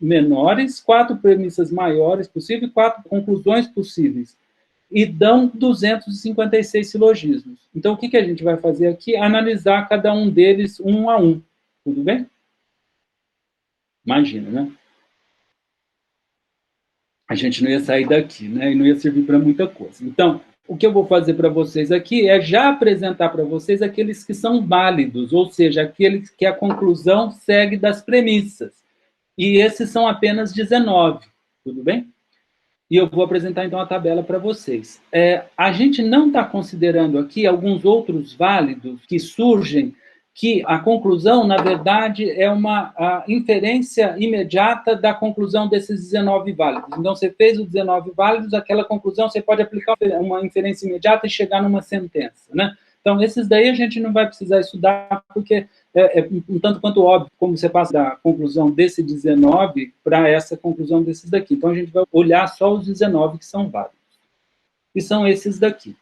menores, 4 premissas maiores possíveis, 4 conclusões possíveis. E dão 256 silogismos. Então, o que a gente vai fazer aqui? Analisar cada um deles um a um. Tudo bem? Imagina, né? a gente não ia sair daqui, né? E não ia servir para muita coisa. Então, o que eu vou fazer para vocês aqui é já apresentar para vocês aqueles que são válidos, ou seja, aqueles que a conclusão segue das premissas. E esses são apenas 19, tudo bem? E eu vou apresentar, então, a tabela para vocês. A gente não está considerando aqui alguns outros válidos que surgem, que a conclusão, na verdade, é uma inferência imediata da conclusão desses 19 válidos. Então, você fez os 19 válidos, aquela conclusão, você pode aplicar uma inferência imediata e chegar numa sentença, né? Então, esses daí a gente não vai precisar estudar, porque um tanto quanto óbvio como você passa da conclusão desse 19 para essa conclusão desses daqui. Então, a gente vai olhar só os 19 que são válidos. E são esses daqui.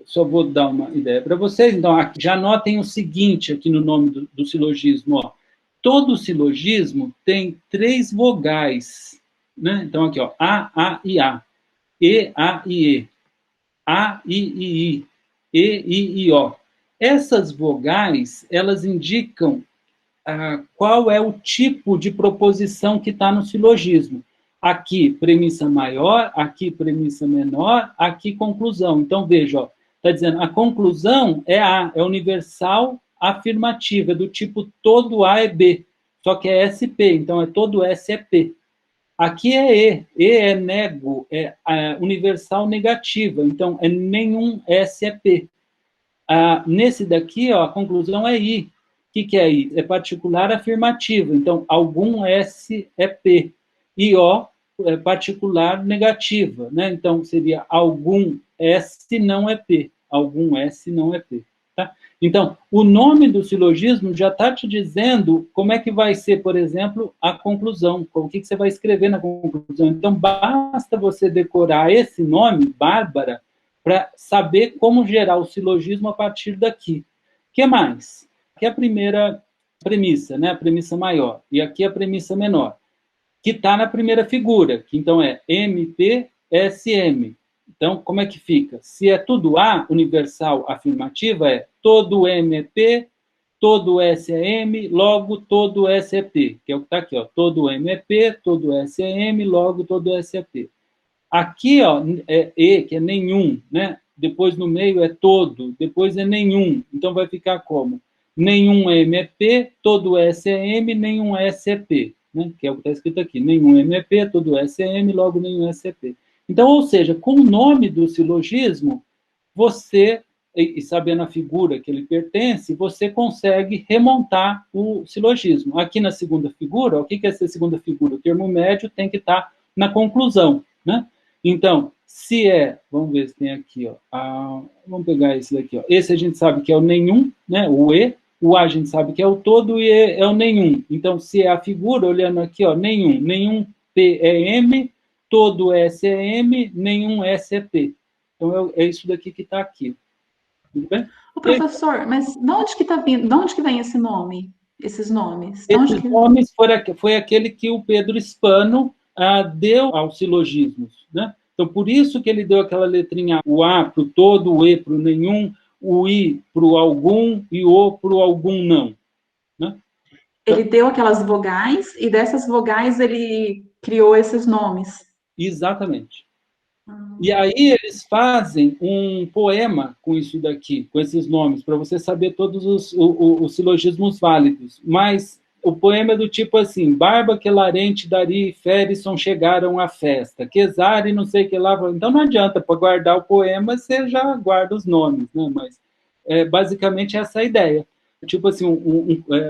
Só vou dar uma ideia para vocês. Então, já notem o seguinte aqui no nome do silogismo. Ó. Todo silogismo tem 3 vogais. Né? Então, aqui, ó, A, I, A. E, A, I, E. A, I, I, O. Essas vogais, elas indicam qual é o tipo de proposição que está no silogismo. Aqui, premissa maior, aqui, premissa menor, aqui, conclusão. Então, veja, está dizendo, a conclusão é A, é universal afirmativa, do tipo todo A é B, só que é SP, então é todo S é P. Aqui é E é nego, é universal negativa, então é nenhum S é P. Nesse daqui, ó, a conclusão é I. O que é I? É particular afirmativo, então algum S é P. E O é particular negativa, né? Então seria algum S não é P. Algum S não é P. Tá? Então, o nome do silogismo já está te dizendo como é que vai ser, por exemplo, a conclusão, o que você vai escrever na conclusão. Então, basta você decorar esse nome, Bárbara, para saber como gerar o silogismo a partir daqui. O que mais? Aqui é a primeira premissa, né? A premissa maior, e aqui a premissa menor, que está na primeira figura, que então é MPSM. Então, como é que fica? Se é tudo A, universal afirmativa, é todo M é P, todo S é M, logo todo S é P, que é o que está aqui, ó. Todo M é P, todo S é M, logo todo S é P. Aqui, ó, é E, que é nenhum, né? Depois no meio é todo, depois é nenhum. Então vai ficar como? Nenhum M é P, todo S é M, nenhum S é P. Né? Que é o que está escrito aqui. Nenhum M é P, todo S é M, logo nenhum S é P. Então, ou seja, com o nome do silogismo, você, e sabendo a figura que ele pertence, você consegue remontar o silogismo. Aqui na segunda figura, o que é essa segunda figura? O termo médio tem que estar na conclusão, né? Então, se é, vamos ver se tem aqui, ó, vamos pegar esse daqui, ó. Esse a gente sabe que é o nenhum, né, o E, o A a gente sabe que é o todo e E é o nenhum. Então, se é a figura, olhando aqui, ó, nenhum P é M, todo S é M, nenhum S é P. Então, é isso daqui que está aqui. Tudo bem? Ô, professor, mas de onde que tá vindo, de onde que vem esse nome, esses nomes? Esses nomes foi aquele que o Pedro Spano deu aos silogismos, né? Então, por isso que ele deu aquela letrinha, o A para o todo, o E para o nenhum, o I para o algum e o O para o algum não. Né? Então, ele deu aquelas vogais e dessas vogais ele criou esses nomes. Exatamente. E aí eles fazem um poema com isso daqui, com esses nomes, para você saber todos os silogismos válidos. Mas o poema é do tipo assim, Barba, Quelarente, Dari e Ferison chegaram à festa, Quesar e não sei o que lá. Então não adianta, para guardar o poema, você já guarda os nomes, né? Mas basicamente essa é a ideia. Tipo assim,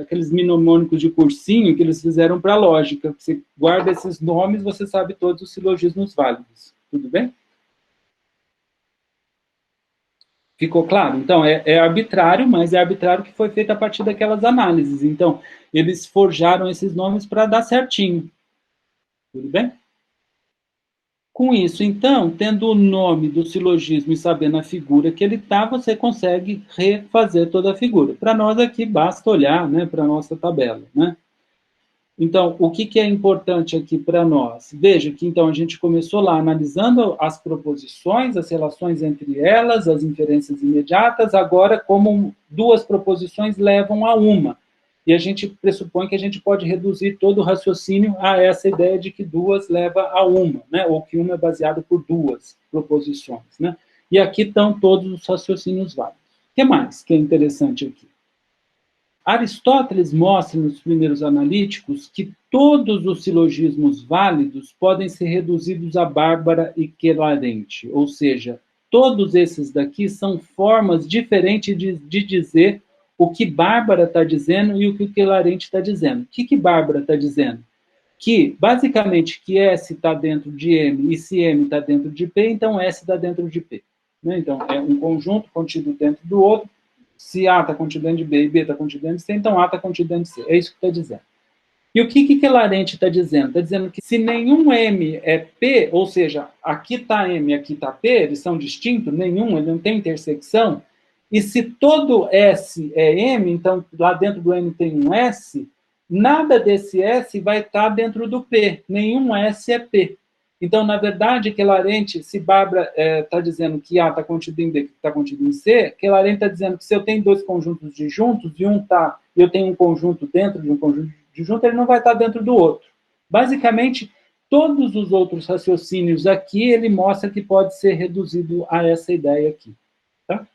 aqueles mnemônicos de cursinho que eles fizeram para a lógica. Você guarda esses nomes, você sabe todos os silogismos válidos. Tudo bem? Ficou claro? Então, é arbitrário, mas é arbitrário que foi feito a partir daquelas análises. Então, eles forjaram esses nomes para dar certinho. Tudo bem? Com isso, então, tendo o nome do silogismo e sabendo a figura que ele está, você consegue refazer toda a figura. Para nós aqui, basta olhar, né, para a nossa tabela, né? Então, o que é importante aqui para nós? Veja que, então, a gente começou lá analisando as proposições, as relações entre elas, as inferências imediatas, agora como 2 proposições levam a uma. E a gente pressupõe que a gente pode reduzir todo o raciocínio a essa ideia de que duas leva a uma, né? Ou que uma é baseada por duas proposições, né? E aqui estão todos os raciocínios válidos. O que mais que é interessante aqui? Aristóteles mostra nos primeiros analíticos que todos os silogismos válidos podem ser reduzidos a bárbara e quelarente, ou seja, todos esses daqui são formas diferentes de dizer o que Bárbara está dizendo e o que o Quelarente está dizendo. O que Bárbara está dizendo? Que, basicamente, que S está dentro de M e se M está dentro de P, então S está dentro de P. Né? Então, é um conjunto contido dentro do outro. Se A está contido dentro de B e B está contido dentro de C, então A está contido dentro de C. É isso que está dizendo. E o que Quelarente está dizendo? Está dizendo que se nenhum M é P, ou seja, aqui está M e aqui está P, eles são distintos, nenhum, ele não tem intersecção, e se todo S é M, então lá dentro do M tem um S, nada desse S vai estar dentro do P, nenhum S é P. Então, na verdade, Quelarente, se Bárbara está dizendo que A está contido em B, que está contido em C, Quelarente está dizendo que se eu tenho dois conjuntos disjuntos, e eu tenho um conjunto dentro de um conjunto disjunto, ele não vai estar dentro do outro. Basicamente, todos os outros raciocínios aqui, ele mostra que pode ser reduzido a essa ideia aqui. Tá?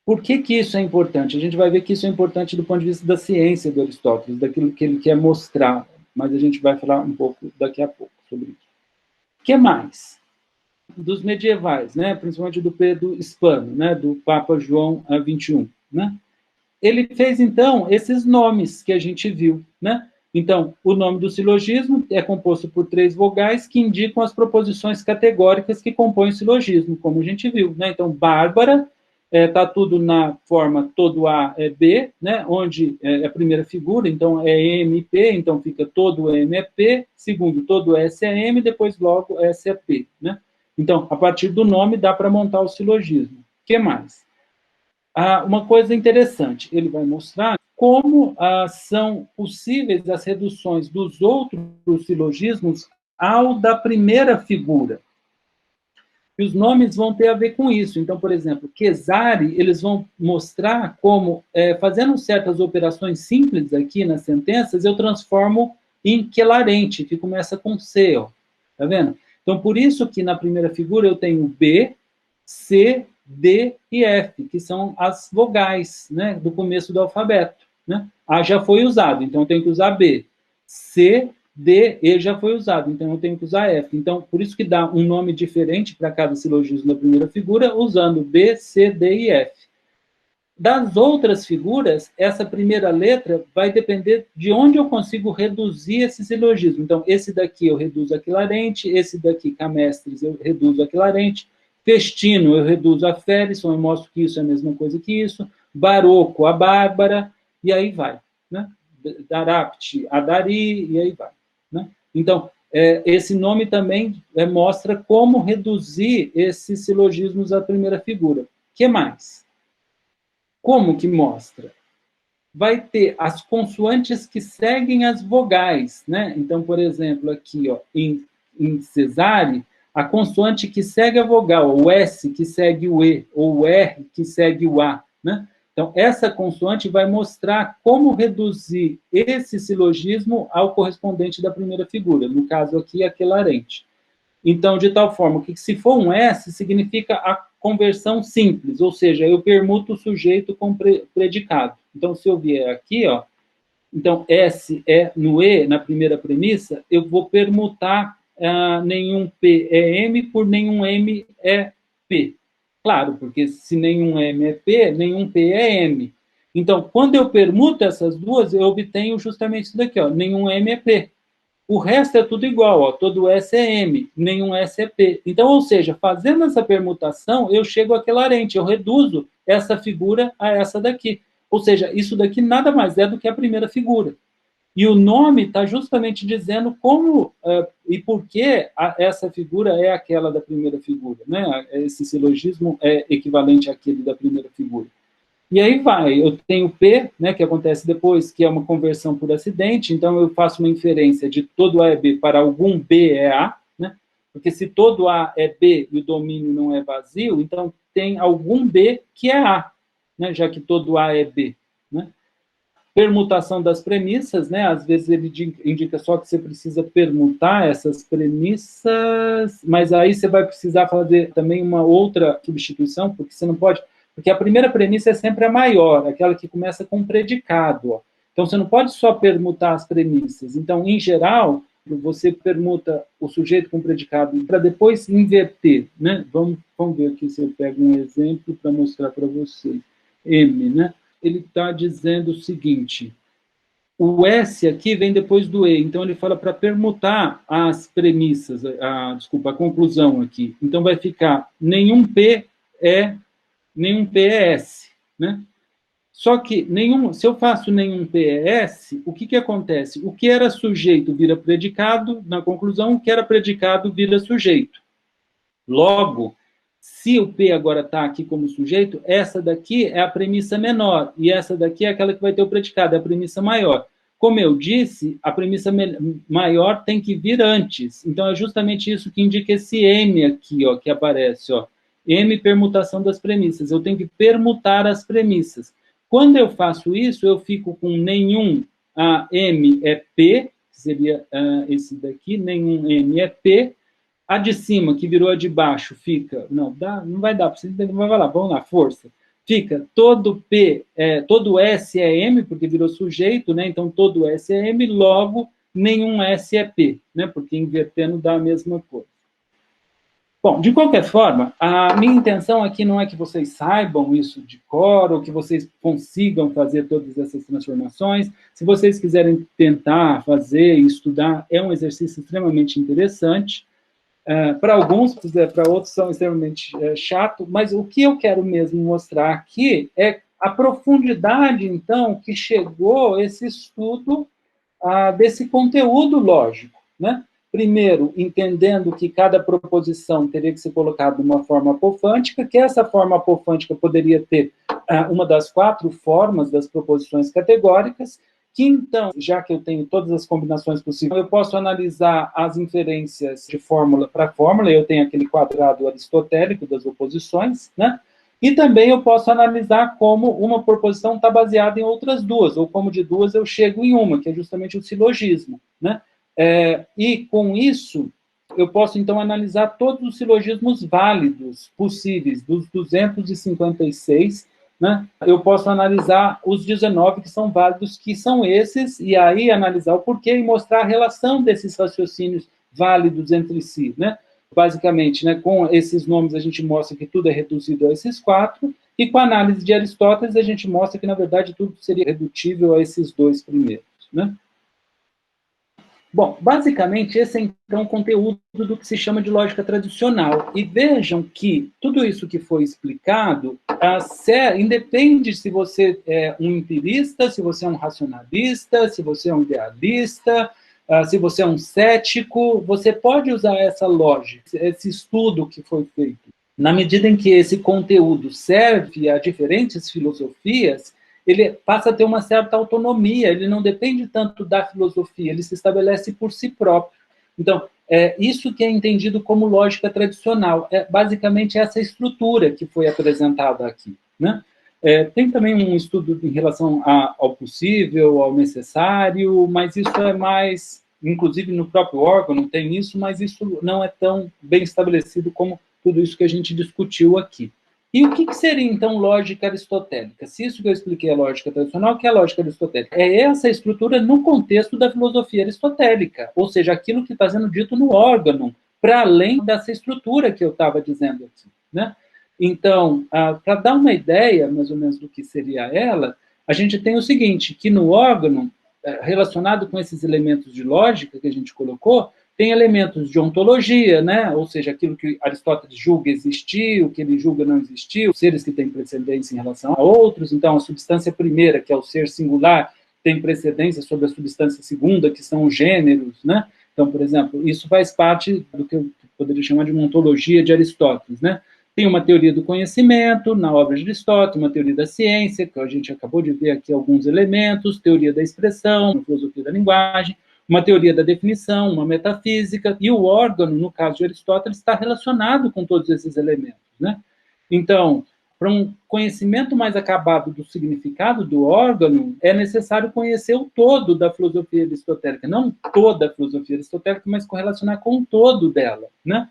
Por que isso é importante? A gente vai ver que isso é importante do ponto de vista da ciência do Aristóteles, daquilo que ele quer mostrar, mas a gente vai falar um pouco daqui a pouco sobre isso. O que mais? Dos medievais, né? Principalmente do Pedro Hispano, né? Do Papa João XXI, né? Ele fez, então, esses nomes que a gente viu, né? Então, o nome do silogismo é composto por 3 vogais que indicam as proposições categóricas que compõem o silogismo, como a gente viu, né? Então, Bárbara, está tudo na forma todo A é B, né? Onde é a primeira figura, então é MP, então fica todo M é P, segundo, todo S é M, depois logo S é P, né? Então, a partir do nome dá para montar o silogismo. O que mais? Uma coisa interessante, ele vai mostrar como são possíveis as reduções dos outros silogismos ao da primeira figura. E os nomes vão ter a ver com isso. Então, por exemplo, Quesari, eles vão mostrar como, fazendo certas operações simples aqui nas sentenças, eu transformo em Quelarente, que começa com C, ó. Tá vendo? Então, por isso que na primeira figura eu tenho B, C, D e F, que são as vogais, né, do começo do alfabeto. Né? A já foi usado, então eu tenho que usar B. C, D, E já foi usado, então eu tenho que usar F. Então, por isso que dá um nome diferente para cada silogismo da primeira figura, usando B, C, D e F. Das outras figuras, essa primeira letra vai depender de onde eu consigo reduzir esse silogismo. Então, esse daqui eu reduzo a Quelarente, esse daqui, Camestres, eu reduzo a Quelarente, Festino, eu reduzo a Ferison, eu mostro que isso é a mesma coisa que isso, Baroco, a Bárbara, e aí vai. Né? Darapte, a Dari, e aí vai. Né? Então, esse nome também mostra como reduzir esses silogismos à primeira figura. O que mais? Como que mostra? Vai ter as consoantes que seguem as vogais, né? Então, por exemplo, aqui, ó, em Cesare, a consoante que segue a vogal, o S que segue o E, ou o R que segue o A, né? Então, essa consoante vai mostrar como reduzir esse silogismo ao correspondente da primeira figura, no caso aqui, aquelarente. Então, de tal forma que, se for um S, significa a conversão simples, ou seja, eu permuto o sujeito com predicado. Então, se eu vier aqui, ó, então S é no E, na primeira premissa, eu vou permutar nenhum P é M por nenhum M é P. Claro, porque se nenhum M é P, nenhum P é M. Então, quando eu permuto essas duas, eu obtenho justamente isso daqui, ó, nenhum M é P. O resto é tudo igual, ó, todo S é M, nenhum S é P. Então, ou seja, fazendo essa permutação, eu chego àquela lente, eu reduzo essa figura a essa daqui. Ou seja, isso daqui nada mais é do que a primeira figura. E o nome está justamente dizendo como e por que essa figura é aquela da primeira figura. Né? Esse silogismo é equivalente àquele da primeira figura. E aí vai, eu tenho P, né, que acontece depois, que é uma conversão por acidente, então eu faço uma inferência de todo A é B para algum B é A, né, porque se todo A é B e o domínio não é vazio, então tem algum B que é A, né, já que todo A é B. Né. permutação das premissas, né? Às vezes ele indica só que você precisa permutar essas premissas, mas aí você vai precisar fazer também uma outra substituição, porque você não pode... Porque a primeira premissa é sempre a maior, aquela que começa com um predicado, ó. Então, você não pode só permutar as premissas. Então, em geral, você permuta o sujeito com predicado para depois inverter, né? Vamos ver aqui se eu pego um exemplo para mostrar para vocês. M, né? Ele está dizendo o seguinte: o S aqui vem depois do E, então ele fala para permutar as premissas, desculpa, a conclusão aqui. Então vai ficar nenhum P é S, né? Só que se eu faço nenhum P é S, o que acontece? O que era sujeito vira predicado, na conclusão, o que era predicado vira sujeito. Logo, se o P agora está aqui como sujeito, essa daqui é a premissa menor, e essa daqui é aquela que vai ter o predicado, é a premissa maior. Como eu disse, a premissa maior tem que vir antes. Então, é justamente isso que indica esse M aqui, ó, que aparece, ó. M, permutação das premissas. Eu tenho que permutar as premissas. Quando eu faço isso, eu fico com nenhum M é P, que seria esse daqui, nenhum M é P. A de cima, que virou a de baixo, fica... Não vai dar, vai lá, vamos lá, força. Fica todo todo S é M, porque virou sujeito, né? Então, todo S é M, logo, nenhum S é P, né? Porque invertendo dá a mesma coisa. Bom, de qualquer forma, a minha intenção aqui não é que vocês saibam isso de cor, ou que vocês consigam fazer todas essas transformações. Se vocês quiserem tentar fazer e estudar, é um exercício extremamente interessante. Para alguns, para outros são extremamente chato, mas o que eu quero mesmo mostrar aqui é a profundidade, então, que chegou esse estudo desse conteúdo lógico, né? Primeiro, entendendo que cada proposição teria que ser colocada numa forma apofântica, que essa forma apofântica poderia ter uma das 4 formas das proposições categóricas, que então, já que eu tenho todas as combinações possíveis, eu posso analisar as inferências de fórmula para fórmula, eu tenho aquele quadrado aristotélico das oposições, né? E também eu posso analisar como uma proposição está baseada em outras duas, ou como de duas eu chego em uma, que é justamente o silogismo, né? E com isso, eu posso então analisar todos os silogismos válidos possíveis, dos 256, né? Eu posso analisar os 19 que são válidos, que são esses, e aí analisar o porquê e mostrar a relação desses raciocínios válidos entre si, né? Basicamente, né, com esses nomes a gente mostra que tudo é reduzido a esses 4, e com a análise de Aristóteles a gente mostra que, na verdade, tudo seria redutível a esses 2 primeiros, né? Bom, basicamente, esse é, então, o conteúdo do que se chama de lógica tradicional. E vejam que tudo isso que foi explicado, independe se você é um empirista, se você é um racionalista, se você é um idealista, se você é um cético, você pode usar essa lógica, esse estudo que foi feito. Na medida em que esse conteúdo serve a diferentes filosofias, ele passa a ter uma certa autonomia, ele não depende tanto da filosofia, ele se estabelece por si próprio. Então, isso que é entendido como lógica tradicional, é basicamente essa estrutura que foi apresentada aqui, né? Tem também um estudo em relação ao possível, ao necessário, mas isso é mais, inclusive no próprio órgão tem isso, mas isso não é tão bem estabelecido como tudo isso que a gente discutiu aqui. E o que seria, então, lógica aristotélica? Se isso que eu expliquei é lógica tradicional, o que é lógica aristotélica? É essa estrutura no contexto da filosofia aristotélica, ou seja, aquilo que está sendo dito no órgão, para além dessa estrutura que eu estava dizendo aqui, né? Então, para dar uma ideia, mais ou menos, do que seria ela, a gente tem o seguinte, que no órgão, relacionado com esses elementos de lógica que a gente colocou, tem elementos de ontologia, né? Ou seja, aquilo que Aristóteles julga existir, o que ele julga não existir, os seres que têm precedência em relação a outros. Então, a substância primeira, que é o ser singular, tem precedência sobre a substância segunda, que são os gêneros, né? Então, por exemplo, isso faz parte do que eu poderia chamar de uma ontologia de Aristóteles, né? Tem uma teoria do conhecimento, na obra de Aristóteles, uma teoria da ciência, que a gente acabou de ver aqui alguns elementos, teoria da expressão, uma filosofia da linguagem, uma teoria da definição, uma metafísica, e o órgão, no caso de Aristóteles, está relacionado com todos esses elementos, né? Então, Para um conhecimento mais acabado do significado do órgão, é necessário conhecer o todo da filosofia aristotélica, não toda a filosofia aristotélica, mas correlacionar com o todo dela, né?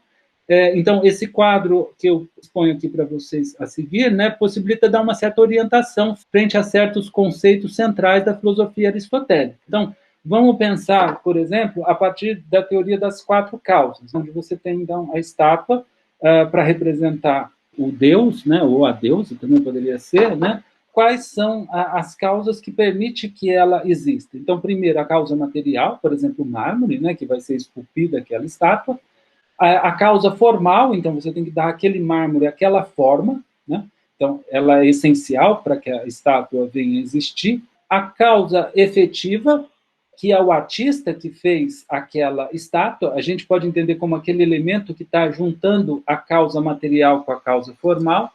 Então, esse quadro que eu exponho aqui para vocês a seguir, né, possibilita dar uma certa orientação frente a certos conceitos centrais da filosofia aristotélica. Então, vamos pensar, por exemplo, a partir da teoria das quatro causas, onde você tem, então, a estátua para representar o Deus, né, ou a deusa, também poderia ser, né, quais são as causas que permitem que ela exista. Então, primeiro, a causa material, por exemplo, o mármore, né, que vai ser esculpida aquela estátua. A causa formal, então você tem que dar aquele mármore aquela forma, né? Então ela é essencial para que a estátua venha a existir. A causa efetiva, que é o artista que fez aquela estátua, a gente pode entender como aquele elemento que está juntando a causa material com a causa formal.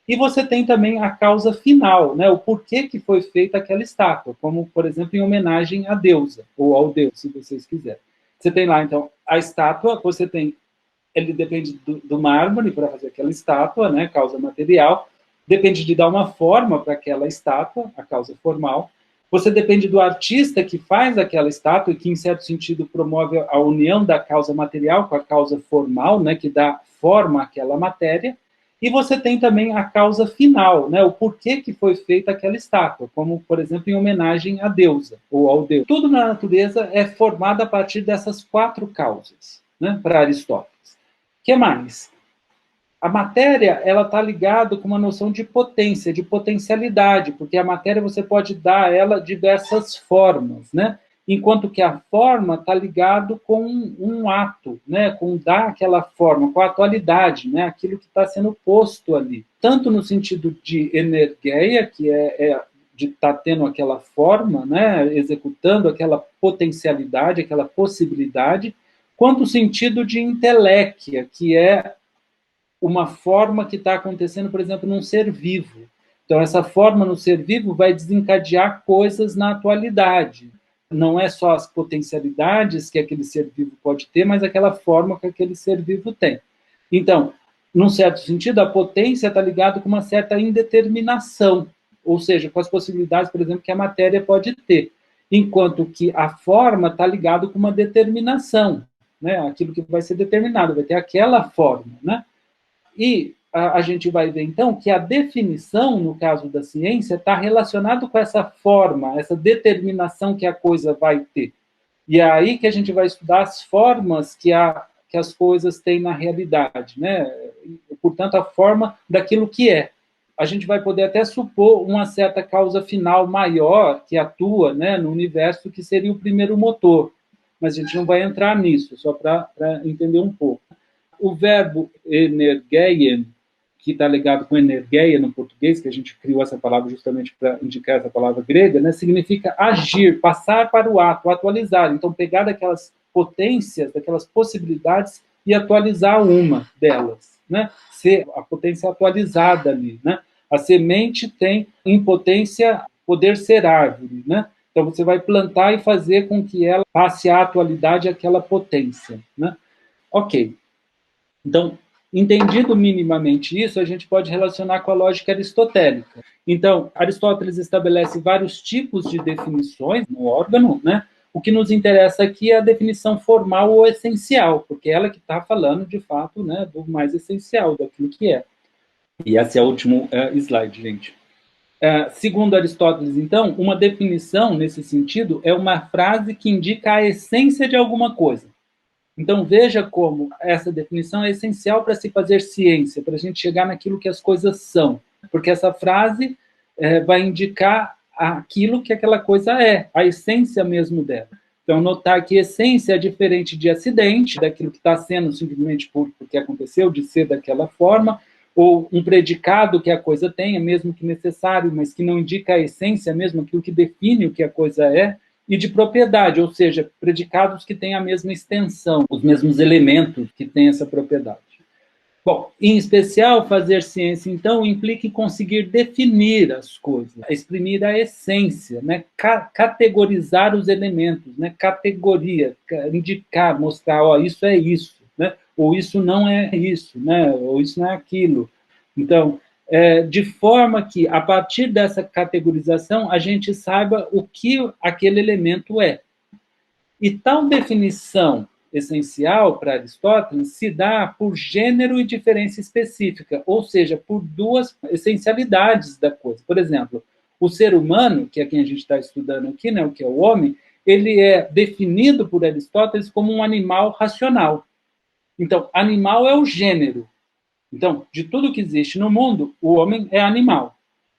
E você tem também a causa final, né? O porquê que foi feita aquela estátua, como, por exemplo, em homenagem à deusa, ou ao deus, se vocês quiserem. Você tem lá, então, a estátua, você tem, ele depende do mármore para fazer aquela estátua, né, causa material, depende de dar uma forma para aquela estátua, a causa formal, você depende do artista que faz aquela estátua, e que, em certo sentido, promove a união da causa material com a causa formal, né, que dá forma àquela matéria, e você tem também a causa final, né, o porquê que foi feita aquela estátua, como, por exemplo, em homenagem à deusa ou ao deus. Tudo na natureza é formado a partir dessas quatro causas, né, para Aristóteles. O que mais? A matéria, ela está ligada com uma noção de potência, de potencialidade, porque a matéria você pode dar a ela diversas formas, né? Enquanto que a forma está ligado com um ato, né? Com dar aquela forma, com a atualidade, né? Aquilo que está sendo posto ali. Tanto no sentido de energeia, que é de estar tendo aquela forma, né? Executando aquela potencialidade, aquela possibilidade, quanto o sentido de inteléquia, que é uma forma que está acontecendo, por exemplo, num ser vivo. Então, essa forma no ser vivo vai desencadear coisas na atualidade. Não é só as potencialidades que aquele ser vivo pode ter, mas aquela forma que aquele ser vivo tem. Então, num certo sentido, a potência está ligada com uma certa indeterminação, ou seja, com as possibilidades, por exemplo, que a matéria pode ter, enquanto que a forma está ligada com uma determinação, né? Aquilo que vai ser determinado, vai ter aquela forma, né? E a gente vai ver, então, que a definição, no caso da ciência, está relacionado com essa forma, essa determinação que a coisa vai ter. E é aí que a gente vai estudar as formas que as coisas têm na realidade, né? Portanto, a forma daquilo que é. A gente vai poder até supor uma certa causa final maior que atua, né, no universo, que seria o primeiro motor. Mas a gente não vai entrar nisso, só para entender um pouco. O verbo energeien, que está ligado com energeia no português, que a gente criou essa palavra justamente para indicar essa palavra grega, né, significa agir, passar para o ato, atualizar. Então, pegar daquelas potências, daquelas possibilidades e atualizar uma delas, né? Ser a potência atualizada ali, né? A semente tem, em potência, poder ser árvore, né? Então, você vai plantar e fazer com que ela passe à atualidade aquela potência, né? Ok. Então, entendido minimamente isso, a gente pode relacionar com a lógica aristotélica. Então, Aristóteles estabelece vários tipos de definições no órgão, né? O que nos interessa aqui é a definição formal ou essencial, porque é ela que está falando, de fato, né, do mais essencial, daquilo que é. E esse é o último slide, gente. Segundo Aristóteles, então, uma definição, nesse sentido, é uma frase que indica a essência de alguma coisa. Então, veja como essa definição é essencial para se fazer ciência, para a gente chegar naquilo que as coisas são. Porque essa frase vai indicar aquilo que aquela coisa é, a essência mesmo dela. Então, notar que essência é diferente de acidente, daquilo que está sendo simplesmente porque aconteceu, de ser daquela forma, ou um predicado que a coisa tenha, mesmo que necessário, mas que não indica a essência mesmo, aquilo que define o que a coisa é, e de propriedade, ou seja, predicados que têm a mesma extensão, os mesmos elementos que têm essa propriedade. Bom, em especial, fazer ciência, então, implica conseguir definir as coisas, exprimir a essência, né? Categorizar os elementos, né? Categoria, indicar, mostrar, ó, isso é isso, né? Ou isso não é isso, né? Ou isso não é aquilo. Então, de forma que, a partir dessa categorização, a gente saiba o que aquele elemento é. E tal definição essencial para Aristóteles se dá por gênero e diferença específica, ou seja, por duas essencialidades da coisa. Por exemplo, o ser humano, que é quem a gente está estudando aqui, né, o que é o homem, ele é definido por Aristóteles como um animal racional. Então, animal é o gênero. Então, de tudo que existe no mundo, o homem é animal.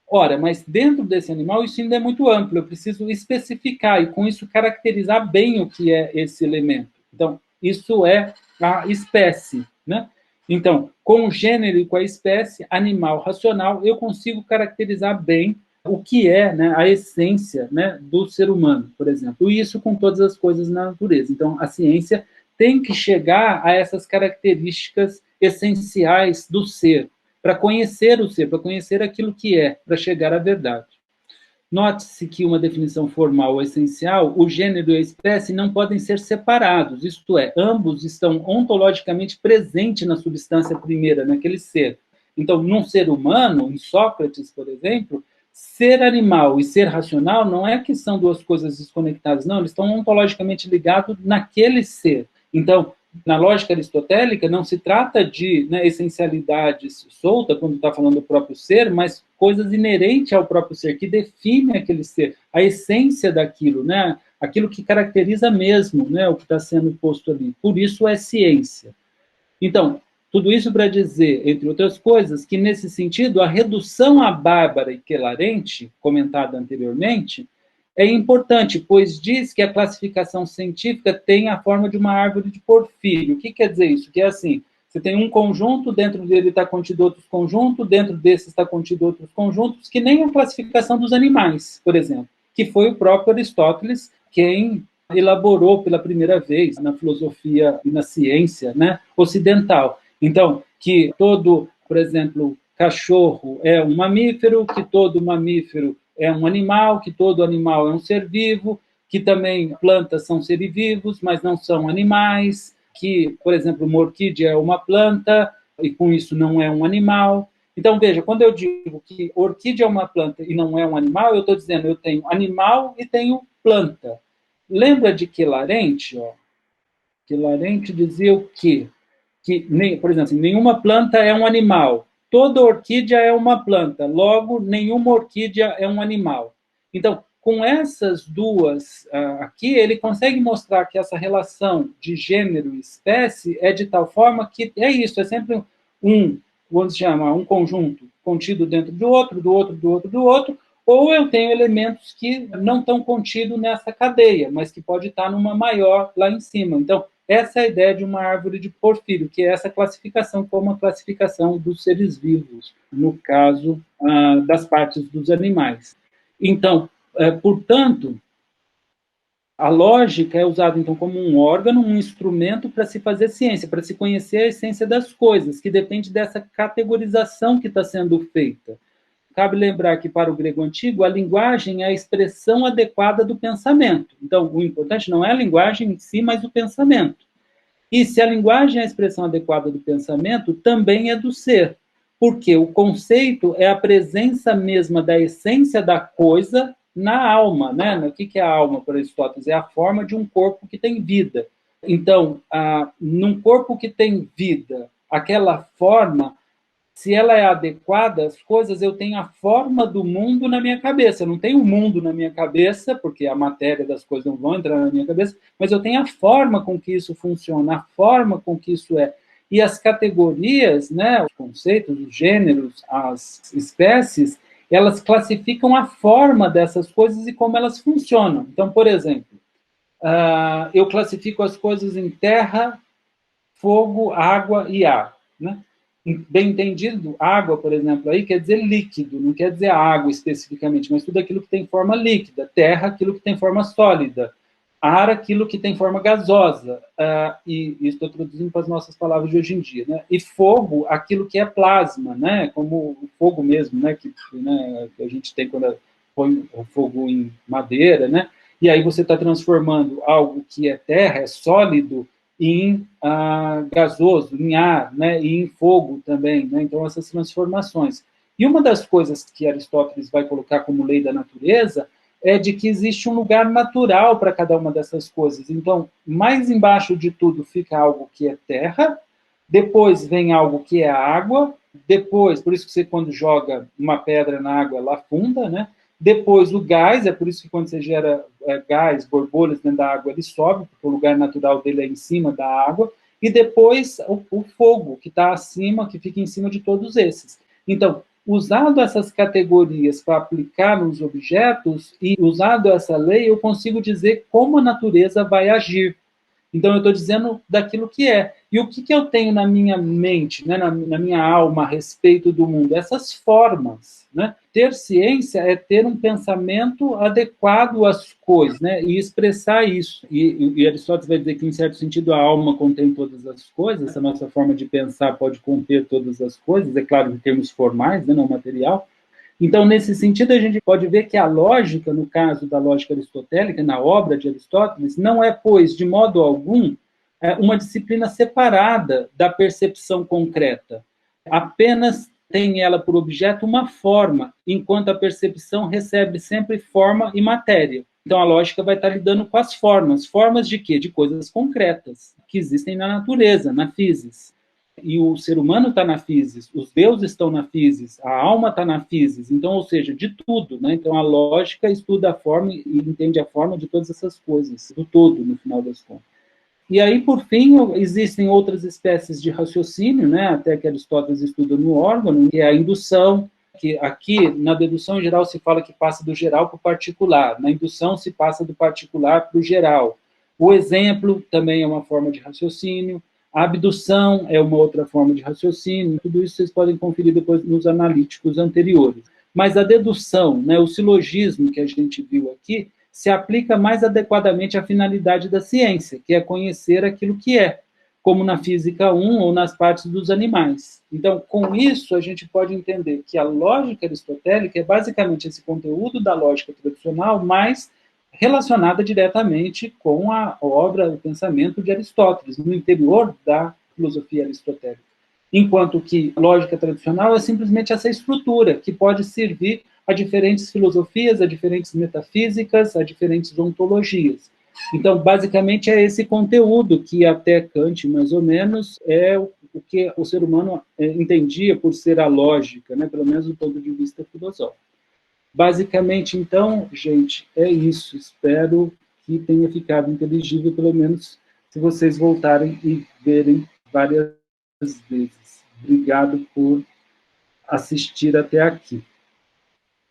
Ora, mas dentro desse animal isso ainda é muito amplo, eu preciso especificar e com isso caracterizar bem o que é esse elemento. Então, isso é a espécie, né? Então, com o gênero e com a espécie, animal racional, eu consigo caracterizar bem o que é, né, a essência, né, do ser humano, por exemplo. E isso com todas as coisas na natureza. Então, a ciência tem que chegar a essas características essenciais do ser, para conhecer o ser, para conhecer aquilo que é, para chegar à verdade. Note-se que uma definição formal ou essencial, o gênero e a espécie não podem ser separados, isto é, ambos estão ontologicamente presentes na substância primeira, naquele ser. Então, num ser humano, em Sócrates, por exemplo, ser animal e ser racional não é que são duas coisas desconectadas, não, eles estão ontologicamente ligados naquele ser. Então, na lógica aristotélica, não se trata de, né, essencialidades solta, quando está falando do próprio ser, mas coisas inerentes ao próprio ser, que definem aquele ser, a essência daquilo, né, aquilo que caracteriza mesmo, né, o que está sendo posto ali. Por isso é ciência. Então, tudo isso para dizer, entre outras coisas, que nesse sentido, a redução à bárbara e quelarente, comentada anteriormente, é importante, pois diz que a classificação científica tem a forma de uma árvore de Porfírio. O que quer dizer isso? Que é assim, você tem um conjunto, dentro dele está contido outros conjuntos, dentro desse está contido outros conjuntos, que nem a classificação dos animais, por exemplo, que foi o próprio Aristóteles quem elaborou pela primeira vez na filosofia e na ciência, né, ocidental. Então, que todo, por exemplo, cachorro é um mamífero, que todo mamífero é um animal, que todo animal é um ser vivo, que também plantas são seres vivos, mas não são animais, que, por exemplo, uma orquídea é uma planta, e com isso não é um animal. Então, veja, quando eu digo que orquídea é uma planta e não é um animal, eu estou dizendo eu tenho animal e tenho planta. Lembra de Quelarente? Quelarente dizia o quê? Que, por exemplo, nenhuma planta é um animal. Toda orquídea é uma planta, logo, nenhuma orquídea é um animal. Então, com essas duas aqui, ele consegue mostrar que essa relação de gênero e espécie é de tal forma que é isso, é sempre vamos chamar, um conjunto contido dentro do outro, do outro, do outro, do outro, ou eu tenho elementos que não estão contidos nessa cadeia, mas que pode estar numa maior lá em cima. Então, essa é a ideia de uma árvore de Porfírio, que é essa classificação como a classificação dos seres vivos, no caso das partes dos animais. Então, portanto, a lógica é usada então como um órgão, um instrumento para se fazer ciência, para se conhecer a essência das coisas, que depende dessa categorização que está sendo feita. Cabe lembrar que, para o grego antigo, a linguagem é a expressão adequada do pensamento. Então, o importante não é a linguagem em si, mas o pensamento. E se a linguagem é a expressão adequada do pensamento, também é do ser. Porque o conceito é a presença mesma da essência da coisa na alma, né? O que é a alma, para Aristóteles? É a forma de um corpo que tem vida. Então, num corpo que tem vida, aquela forma, se ela é adequada às coisas, eu tenho a forma do mundo na minha cabeça. Eu não tenho o mundo na minha cabeça, porque a matéria das coisas não vão entrar na minha cabeça, mas eu tenho a forma com que isso funciona, a forma com que isso é. E as categorias, né, os conceitos, os gêneros, as espécies, elas classificam a forma dessas coisas e como elas funcionam. Então, por exemplo, eu classifico as coisas em terra, fogo, água e ar, né? Bem entendido, água, por exemplo, aí quer dizer líquido, não quer dizer água especificamente, mas tudo aquilo que tem forma líquida, terra, aquilo que tem forma sólida, ar, aquilo que tem forma gasosa, e isso estou traduzindo para as nossas palavras de hoje em dia, né? E fogo, aquilo que é plasma, né? Como o fogo mesmo, né? Que a gente tem quando põe o fogo em madeira, né? E aí você está transformando algo que é terra, é sólido, em gasoso, em ar, né, e em fogo também, né? Então essas transformações. E uma das coisas que Aristóteles vai colocar como lei da natureza é de que existe um lugar natural para cada uma dessas coisas. Então, mais embaixo de tudo fica algo que é terra, depois vem algo que é água, depois, por isso que você, quando joga uma pedra na água, ela afunda, né? Depois o gás, é por isso que quando você gera gás, borbulhas dentro da água, ele sobe, porque o lugar natural dele é em cima da água, e depois o fogo, que está acima, que fica em cima de todos esses. Então, usando essas categorias para aplicar nos objetos e usando essa lei, eu consigo dizer como a natureza vai agir. Então, eu estou dizendo daquilo que é. E o que eu tenho na minha mente, né, na minha alma, a respeito do mundo? Essas formas. Né? Ter ciência é ter um pensamento adequado às coisas, né, e expressar isso. E Aristóteles vai dizer que, em certo sentido, a alma contém todas as coisas, a nossa forma de pensar pode conter todas as coisas, é claro, em termos formais, né, não material. Então, nesse sentido, a gente pode ver que a lógica, no caso da lógica aristotélica, na obra de Aristóteles, não é, pois, de modo algum, uma disciplina separada da percepção concreta. Apenas tem ela por objeto uma forma, enquanto a percepção recebe sempre forma e matéria. Então, a lógica vai estar lidando com as formas. Formas de quê? De coisas concretas, que existem na natureza, na física. E o ser humano está na física, os deuses estão na física, a alma está na física, então, ou seja, de tudo, né? Então, a lógica estuda a forma e entende a forma de todas essas coisas, do todo, no final das contas. E aí, por fim, existem outras espécies de raciocínio, né? Até que Aristóteles estuda no órgão, que é a indução, que aqui, na dedução em geral, se fala que passa do geral para o particular, na indução se passa do particular para o geral. O exemplo também é uma forma de raciocínio, a abdução é uma outra forma de raciocínio, tudo isso vocês podem conferir depois nos analíticos anteriores. Mas a dedução, né, o silogismo que a gente viu aqui, se aplica mais adequadamente à finalidade da ciência, que é conhecer aquilo que é, como na física 1 ou nas partes dos animais. Então, com isso, a gente pode entender que a lógica aristotélica é basicamente esse conteúdo da lógica tradicional, mas relacionada diretamente com a obra, o pensamento de Aristóteles, no interior da filosofia aristotélica. Enquanto que a lógica tradicional é simplesmente essa estrutura, que pode servir a diferentes filosofias, a diferentes metafísicas, a diferentes ontologias. Então, basicamente, é esse conteúdo que, até Kant, mais ou menos, é o que o ser humano entendia por ser a lógica, né? Pelo menos do ponto de vista filosófico. Basicamente, então, gente, é isso. Espero que tenha ficado inteligível, pelo menos se vocês voltarem e verem várias vezes. Obrigado por assistir até aqui.